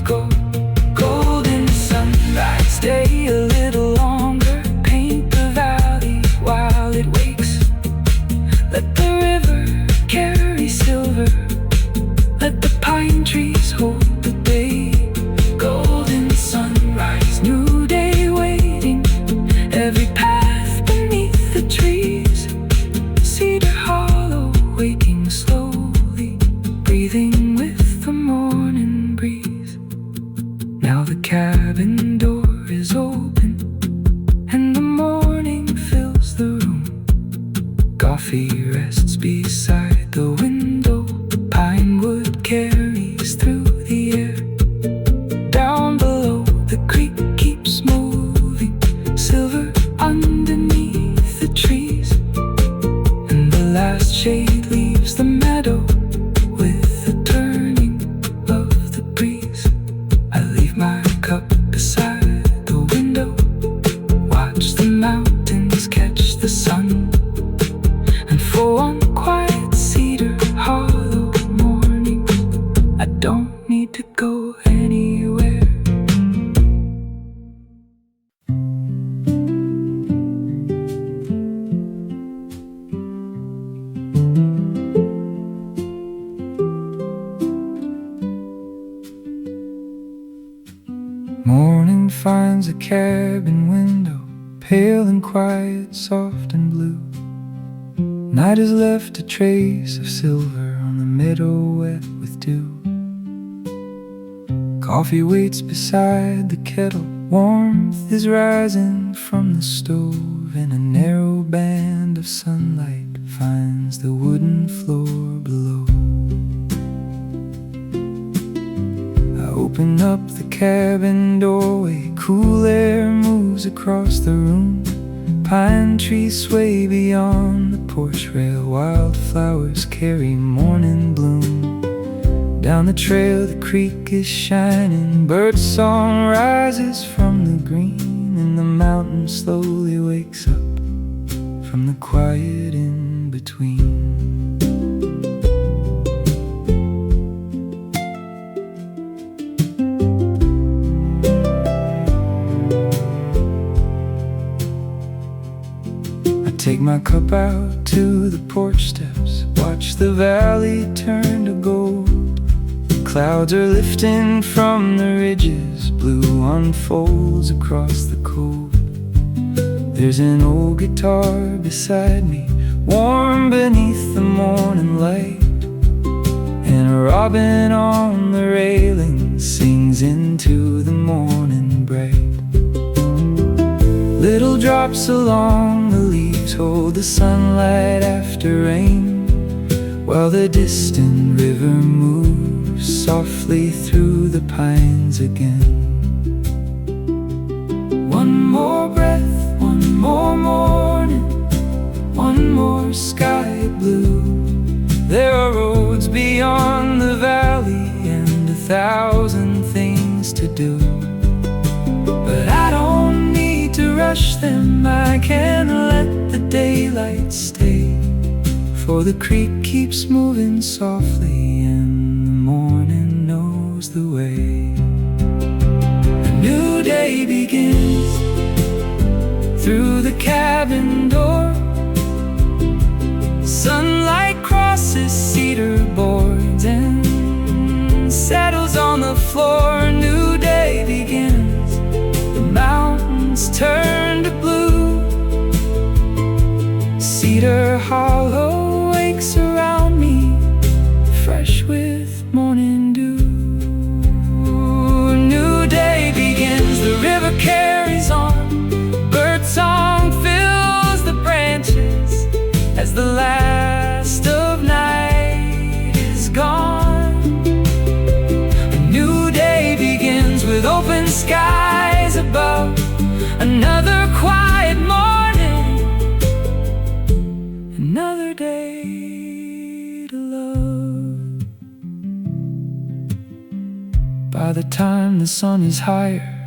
the cabin door is open and the morning fills the room. Coffee rests beside the window, pine wood carries through the air. Down below the creek keeps moving, silver underneath the trees, and the last shade leaves the meadow with the turning of the breeze. I leave my cup beside the window, watch the mountains catch the sun, and for one quiet cedar hollow morning, I don't need to go anywhere. Morning finds a cabin window, pale and quiet, soft and blue. Night has left a trace of silver on the meadow wet with dew. Coffee waits beside the kettle, warmth is rising from the stove, and a narrow band of sunlight finds the wooden floor below. I open up the cabin doorway, cool air moves across the room. Pine trees sway beyond the porch rail, wildflowers carry morning bloom. Down the trail the creek is shining, birdsong rises from the green, and the mountain slowly wakes up from the quiet in between. Take my cup out to the porch steps, watch the valley turn to gold. Clouds are lifting from the ridges, blue unfolds across the cove. There's an old guitar beside me, warm beneath the morning light, and a robin on the railing sings into the morning bright. Little drops along the leaves hold the sunlight after rain, while the distant river moves softly through the pines again. One more breath, one more morning, one more sky blue. There are roads beyond the valley and 1,000 things to do, but I don't need to rush them. I can let the daylight stay, for the creek keeps moving softly and the morning knows the way. A new day begins through the cabin door. Sunlight crosses cedar boards and settles on the floor. A new day begins, the mountains turn to blue. Cedar hollow wakes around me, fresh with morning dew. A new day begins, the river carries on, birdsong fills the branches as the last of night is gone. A new day begins with open skies above, another quiet morning, another day to love. By the time the sun is higher,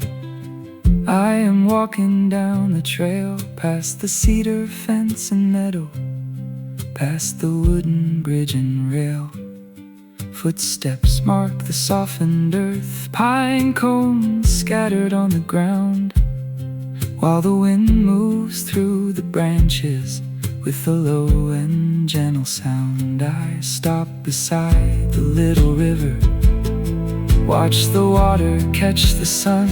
I am walking down the trail, past the cedar fence and meadow, past the wooden bridge and rail. Footsteps mark the softened earth, pine cones scattered on the ground, while the wind moves through the branches with a low and gentle sound. I stop beside the little river, watch the water catch the sun,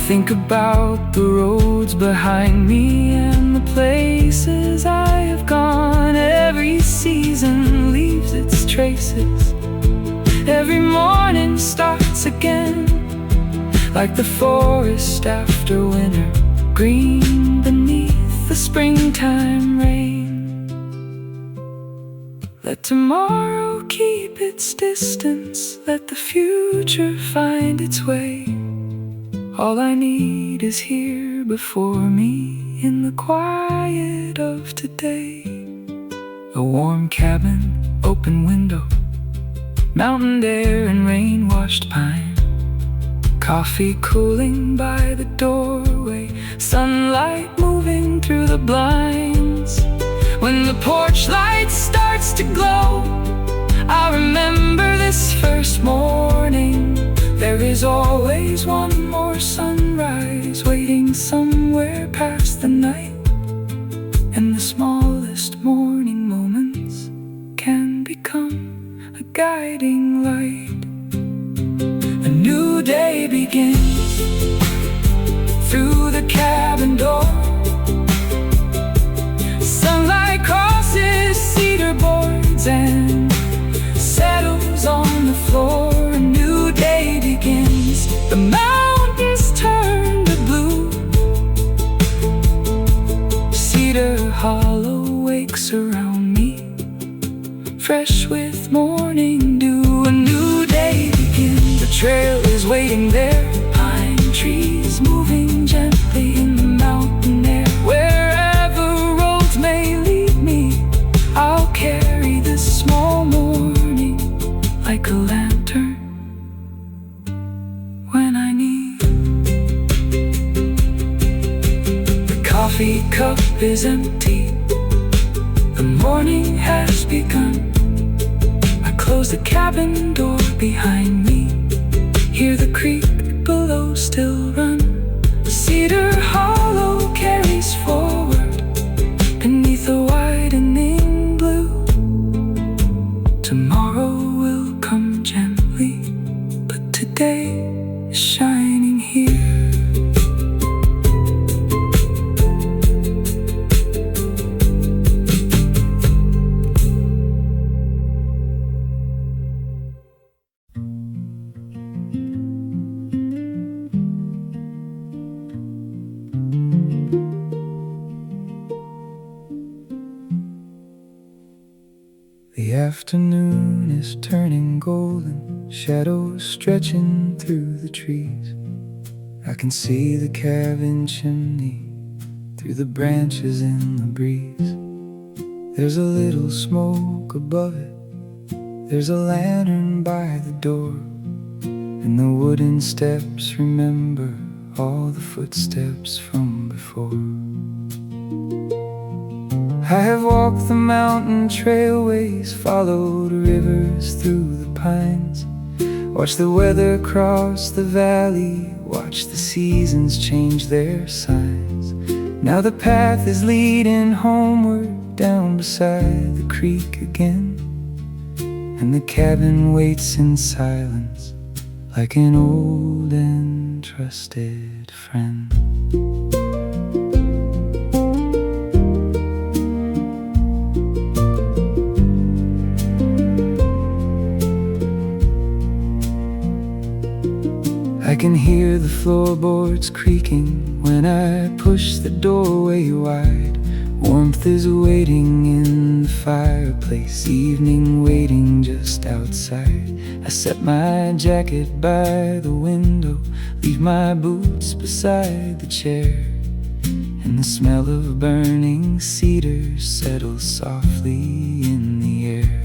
think about the roads behind me and the places I have gone. Every season leaves its traces, every morning starts again, like the forest after winter, green beneath the springtime rain. Let tomorrow keep its distance, let the future find its way. All I need is here before me in the quiet of today. A warm cabin, open window, mountain air and rain-washed pine, coffee cooling by the doorway, sunlight moving through the blinds. When the porch light starts to glow, I remember this first morning. There is always one more sunrise waiting somewhere past the night, and the smallest morning moments can become a guiding light. A new day begins through the cabin door. Sunlight crosses cedar boards and settles on the floor. A new day begins. The mountains turn to blue. Cedar Hollow wakes around me, fresh with morning dew. A new day begins. The trail is waiting there, pine trees moving gently in the mountain air. Wherever roads may lead me, I'll carry this small morning like a lantern when I need. The coffee cup is empty, the morning has begun. I close the cabin door behind me, hear the creek below still run. Cedar Hollow carries forward beneath a widening blue. Tomorrow will come gently, but today is shining here. The afternoon is turning golden, shadows stretching through the trees. I can see the cabin chimney through the branches in the breeze. There's a little smoke above it, there's a lantern by the door, and the wooden steps remember all the footsteps from before. I have walked the mountain trailways, followed rivers through the pines, watched the weather cross the valley, watched the seasons change their signs. Now the path is leading homeward, down beside the creek again, and the cabin waits in silence like an old and trusted friend. I can hear the floorboards creaking when I push the doorway wide. Warmth is waiting in the fireplace, evening waiting just outside. I set my jacket by the window, leave my boots beside the chair, and the smell of burning cedar settles softly in the air.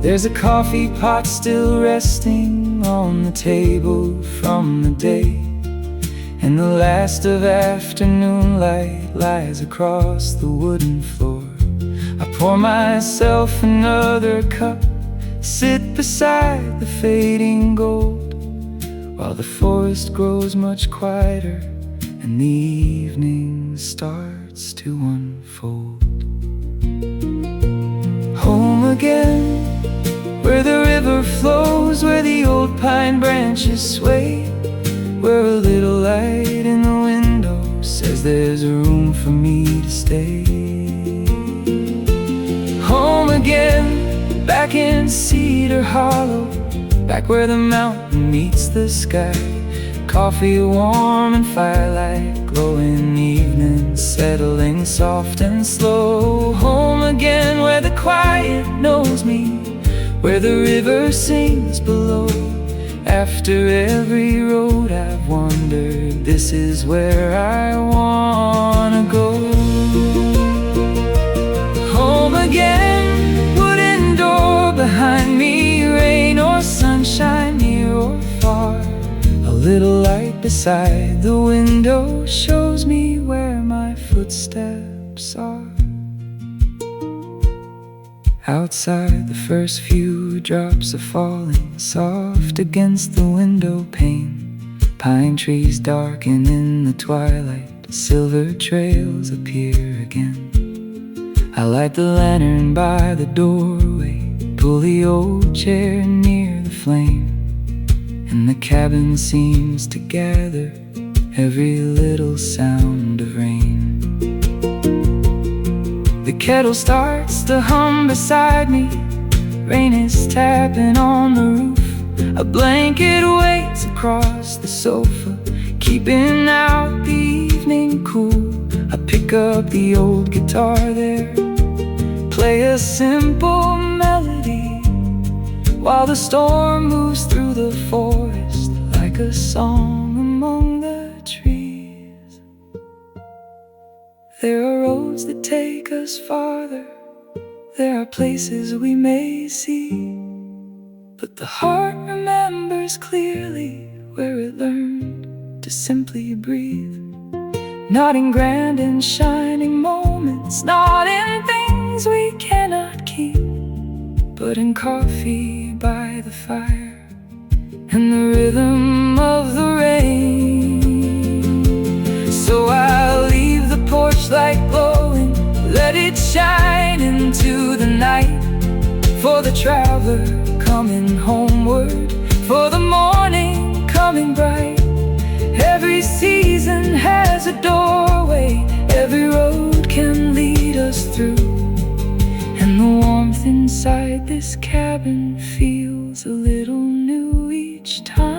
There's a coffee pot still resting on the table from the day, and the last of afternoon light lies across the wooden floor. I pour myself another cup, sit beside the fading gold, while the forest grows much quieter and the evening starts to unfold. Home again, where the river flows, where the old pine branches sway, where a little light in the window says there's room for me to stay. Home again, back in Cedar Hollow, back where the mountain meets the sky. Coffee warm and firelight glowing, evening settling soft and slow. Home again where the quiet knows me, where the river sings below. After every road I've wandered, this is where I wanna go. Home again, wooden door behind me, rain or sunshine, near or far. A little light beside the window shows me where my footsteps are. Outside, the first few drops are falling soft against the window pane. Pine trees darken in the twilight, silver trails appear again. I light the lantern by the doorway, pull the old chair near the flame, and the cabin seems to gather every little sound of rain. The kettle starts to hum beside me, rain is tapping on the roof. A blanket waves across the sofa, keeping out the evening cool. I pick up the old guitar there, play a simple melody, while the storm moves through the forest like a song among the trees. There are roads that take us farther, there are places we may see, but the heart remembers clearly where it learned to simply breathe. Not in grand and shining moments, not in things we cannot keep, but in coffee by the fire and the rhythm of the rain. So I'll leave the porch light glowing, let it shine into the night, for the traveler coming homeward, for the morning coming bright. Every season has a doorway, every road can lead us through, and the warmth inside this cabin feels a little new each time.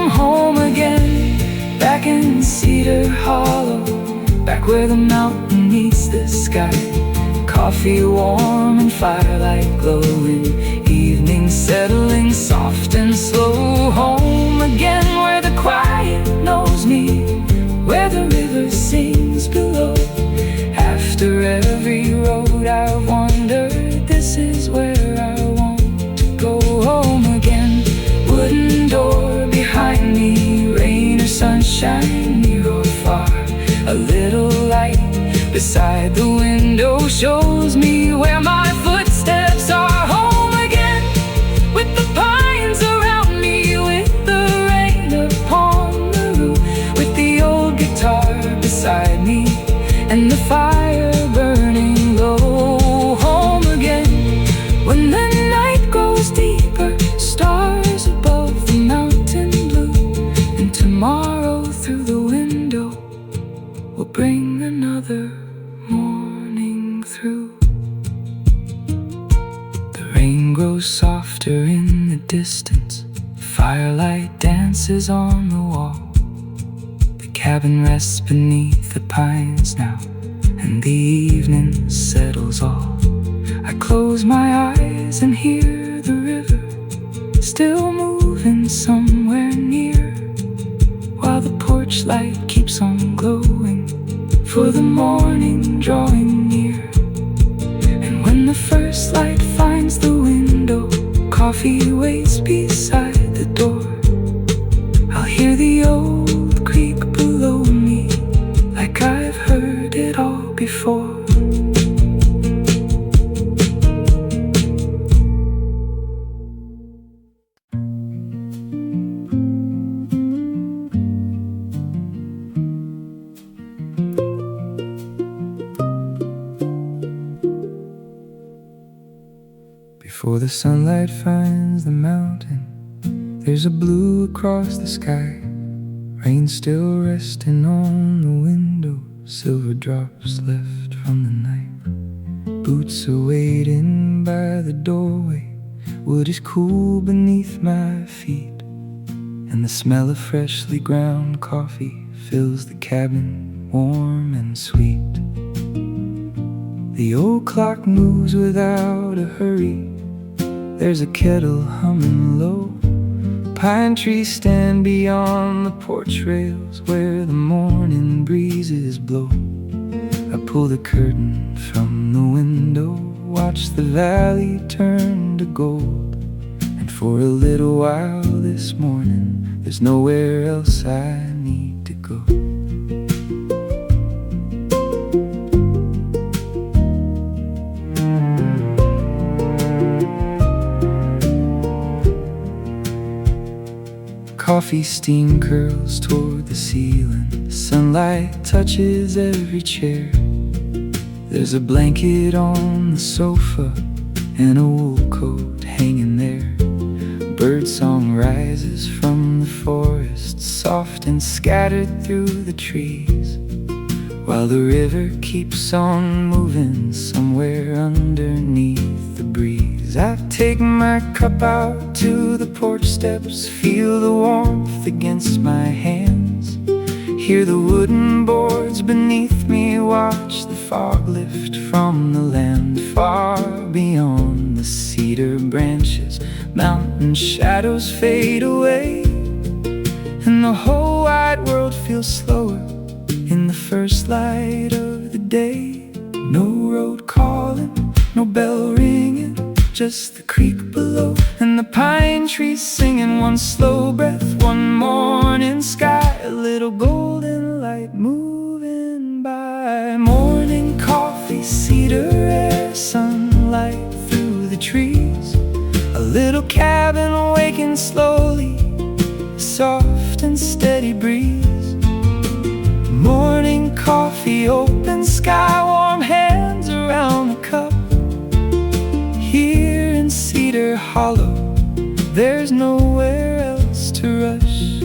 Home again, back in Cedar Hollow, back where the mountain meets the sky. Coffee warm and firelight glowing, evening settling soft and slow. Home again where the quiet knows me, where the river sings below. After every road I've wandered, this is where I want to go. Home again, wooden door behind me, rain or sunshine, near or far. A little light beside the window shows me where my footsteps are. Home again, with the pines around me, with the rain upon the roof, with the old guitar beside me and the fire burning low. Home again, when the night goes deeper, stars above the mountain blue, and tomorrow through the window will bring another morning through. The rain grows softer in the distance, firelight dances on the wall. The cabin rests beneath the pines now, and the evening settles all. I close my eyes and hear the river still moving somewhere near, while the porch light keeps on glowing for the morning drawing near. And when the first light finds the window, coffee waits beside the door. I'll hear the old creek below me, like I've heard it all before. Before the sunlight finds the mountain, there's a blue across the sky. Rain still resting on the window, silver drops left from the night. Boots are waiting by the doorway, Wood is cool beneath my feet, and the smell of freshly ground coffee fills the cabin warm and sweet. The old clock moves without a hurry. There's a kettle humming low. Pine trees stand beyond the porch rails where the morning breezes blow. I pull the curtain from the window, watch the valley turn to gold. And for a little while this morning, there's nowhere else I need to go. Coffee steam curls toward the ceiling. The sunlight touches every chair. There's a blanket on the sofa and a wool coat hanging there. Birdsong rises from the forest, soft and scattered through the trees, while the river keeps on moving somewhere underneath the breeze. I take my cup out to the porch steps, feel the warmth against my hands, hear the wooden boards beneath me, watch the fog lift from the land. Far beyond the cedar branches, mountain shadows fade away, and the whole wide world feels slower in the first light of the day. No road calling, no bell ringing, just the creek below and the pine trees singing. One slow breath, one morning sky, a little golden light moving by. Morning coffee, cedar air, sunlight through the trees. A little cabin waking slowly, soft and steady breeze. Morning coffee, open sky, warm hands around the cup. Here in Cedar Hollow, there's nowhere else to rush.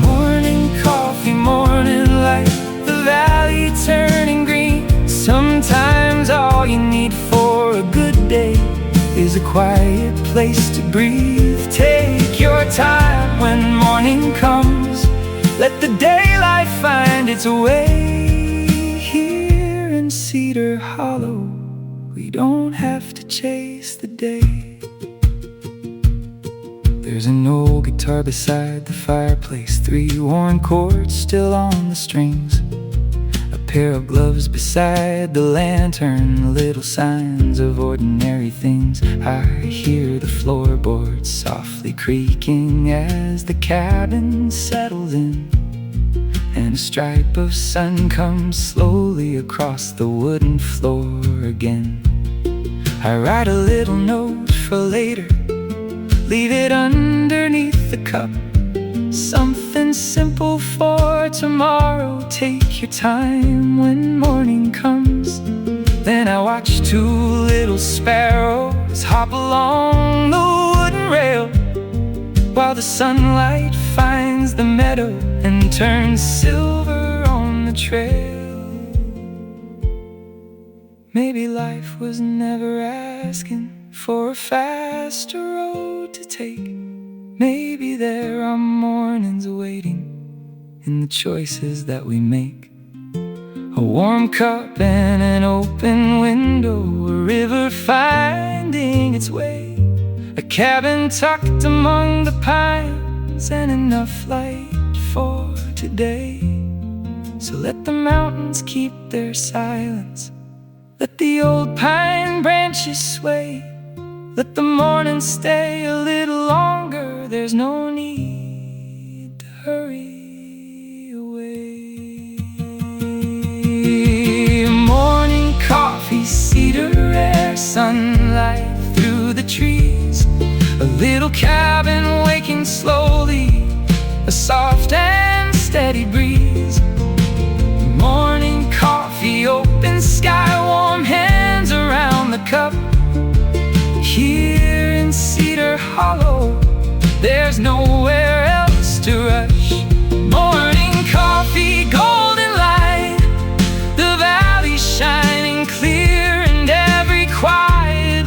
Morning coffee, morning light, the valley turning green. Sometimes all you need for a good day is a quiet place to breathe. Take your time when morning comes, let the daylight find its way. Here in Cedar Hollow, we don't have to chase the day. There's an old guitar beside the fireplace, 3 worn chords still on the strings, a pair of gloves beside the lantern, little signs of ordinary things. I hear the floorboards softly creaking as the cabin settles in, and a stripe of sun comes slowly across the wooden floor again. I write a little note for later, leave it underneath the cup. Something simple for tomorrow. Take your time when morning comes. Then I watch 2 little sparrows hop along the wooden rail, while the sunlight finds the meadow and turns silver on the trail. Maybe life was never asking for a faster road to take. Maybe there are mornings waiting in the choices that we make. A warm cup and an open window, a river finding its way, a cabin tucked among the pines, and enough light for today. So let the mountains keep their silence, let the old pine branches sway, let the morning stay a little longer. There's no need to hurry away. Morning coffee, cedar air, sunlight through the trees, a little cabin waking slowly, a soft and steady breeze. Morning coffee, open sky, warm hands around the cup. Here in Cedar Hollow, there's nowhere else to rush. Morning coffee, golden light, the valley shining clear, and every quiet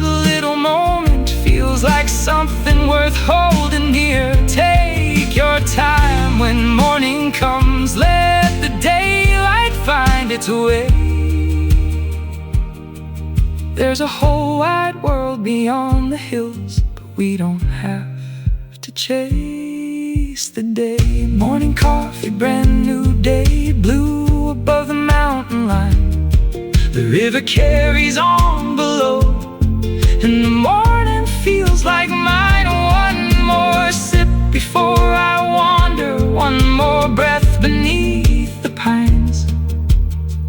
something worth holding near. Take your time when morning comes. Let the daylight find its way. There's a whole wide world beyond the hills, but we don't have to chase the day. Morning coffee, brand new day, blue above the mountain line. The river carries on below, and the morning feels like mine. One more sip before I wander, one more breath beneath the pines.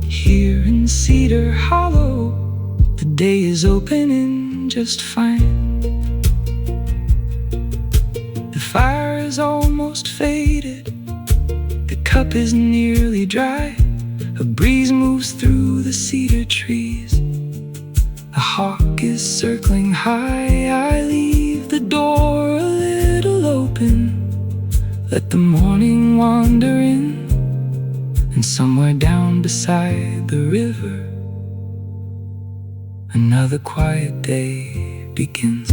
Here in Cedar Hollow, the day is opening just fine. The fire is almost faded, the cup is nearly dry. A breeze moves through the cedar trees, a hawk is circling high. I leave the door a little open, let the morning wander in. And somewhere down beside the river, another quiet day begins.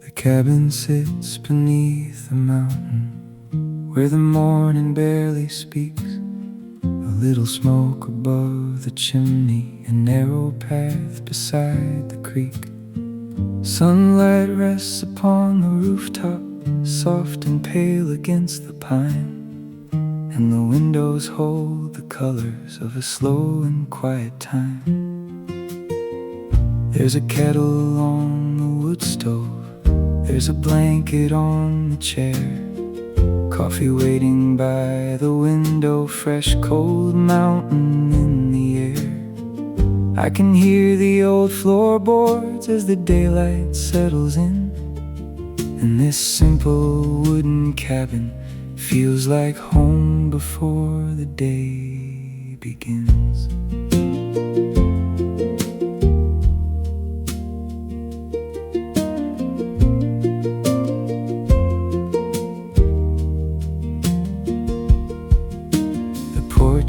The cabin sits beneath the mountain, where the morning barely speaks. A little smoke above the chimney, a narrow path beside the creek. Sunlight rests upon the rooftop, soft and pale against the pine, and the windows hold the colors of a slow and quiet time. There's a kettle on the wood stove, there's a blanket on the chair, coffee waiting by the window, fresh cold mountain in the air. I can hear the old floorboards as the daylight settles in, and this simple wooden cabin feels like home before the day begins.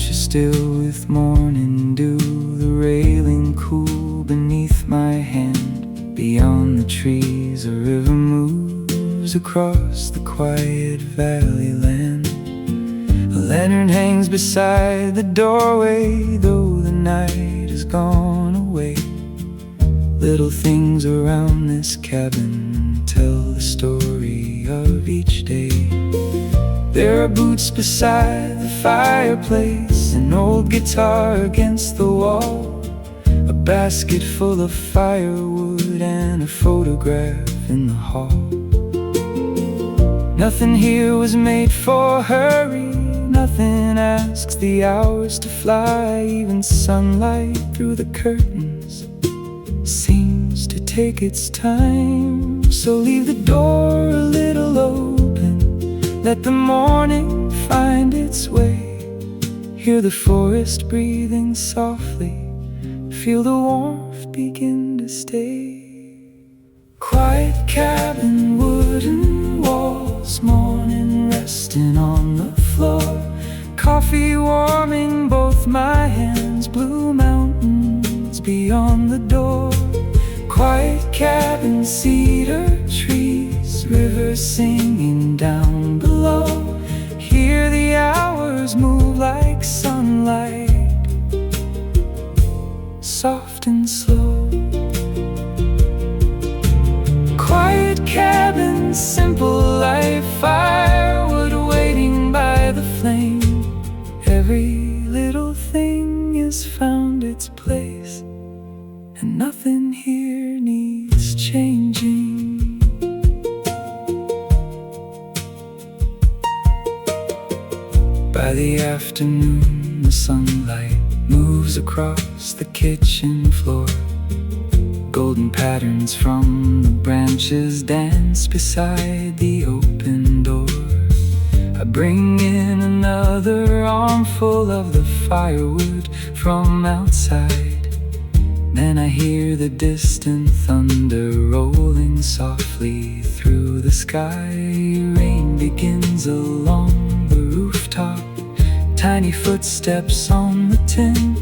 Still with morning dew, the railing cool beneath my hand. Beyond the trees a river moves across the quiet valley land. A lantern hangs beside the doorway, though the night has gone away. Little things around this cabin tell the story of each day. There are boots beside the fireplace, an old guitar against the wall, a basket full of firewood and a photograph in the hall. Nothing here was made for hurry, nothing asks the hours to fly. Even sunlight through the curtains seems to take its time. So leave the door a little open, let the morning find its way. Hear the forest breathing softly, feel the warmth begin to stay. Quiet cabin, wooden walls, morning resting on the floor, coffee warming both my hands, blue mountains beyond the door. Quiet cabin, cedar trees, river singing down below. Hear the hours move like sunlight, soft and slow. Quiet cabin, simple life, firewood waiting by the flame. Every little thing has found its place, and nothing here needs changing. By the afternoon, the sunlight moves across the kitchen floor. Golden patterns from the branches dance beside the open door. I bring in another armful of the firewood from outside. Then I hear the distant thunder rolling softly through the sky. Rain begins along the rooftop, tiny footsteps on the tin,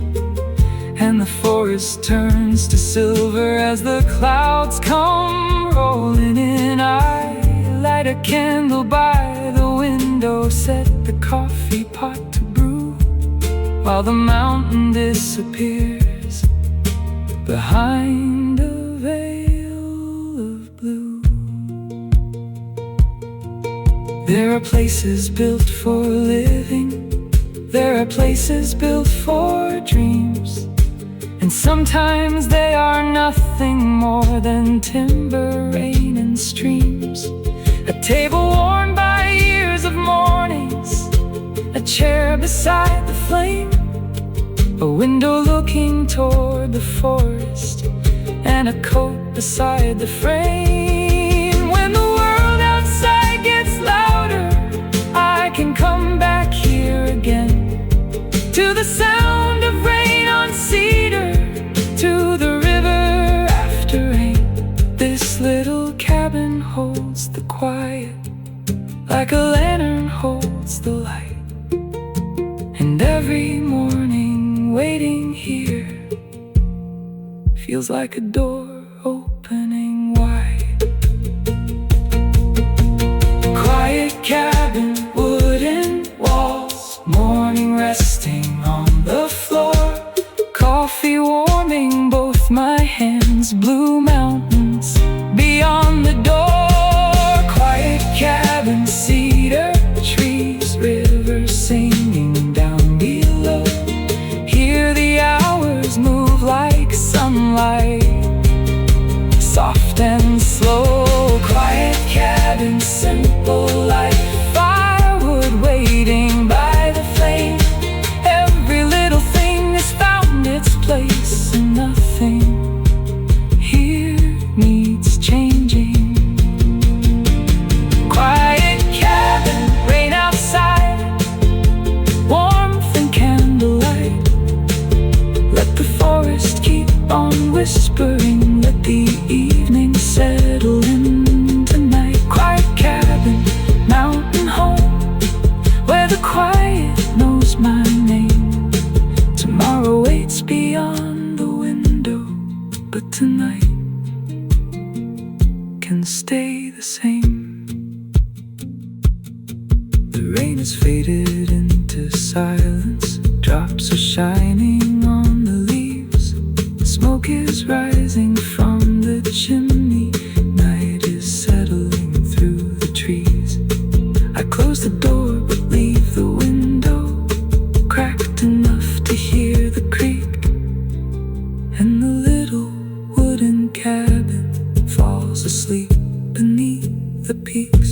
and the forest turns to silver as the clouds come rolling in. I light a candle by the window, set the coffee pot to brew, while the mountain disappears behind a veil of blue. There are places built for living, there are places built for dreams, and sometimes they are nothing more than timber, rain, and streams. A table warmed by years of mornings, a chair beside the flame, a window looking toward the forest, and a coat beside the frame. When the world outside gets louder, I can come back here again, to the sound of rain on cedar, to the river after rain. This little cabin holds the quiet, like a lantern holds the light. And every morning waiting here feels like a door opening wide. Quiet cabin, wooden walls, morning resting on the floor, coffee warming both my hands, blue mountains beyond the door. Quiet cabin, cedar trees, river singing down below. Hear the hours move like sunlight, soft and slow. Quiet cabin, simple life, firewood waiting by the flame. Every little thing has found its place, and nothing here needs changing. Quiet cabin, rain outside, warmth and candlelight. Let the forest keep on whispering, let the evening settle in tonight. Quiet cabin, mountain home, where the quiet knows my name. Tomorrow waits beyond the window, but tonight can stay the same. The rain has faded into silence, drops are shining on the leaves, smoke is rising from the chimney, night is settling through the trees. I close the door but leave the window cracked enough to hear the creak, and the little wooden cabin falls asleep beneath the peaks.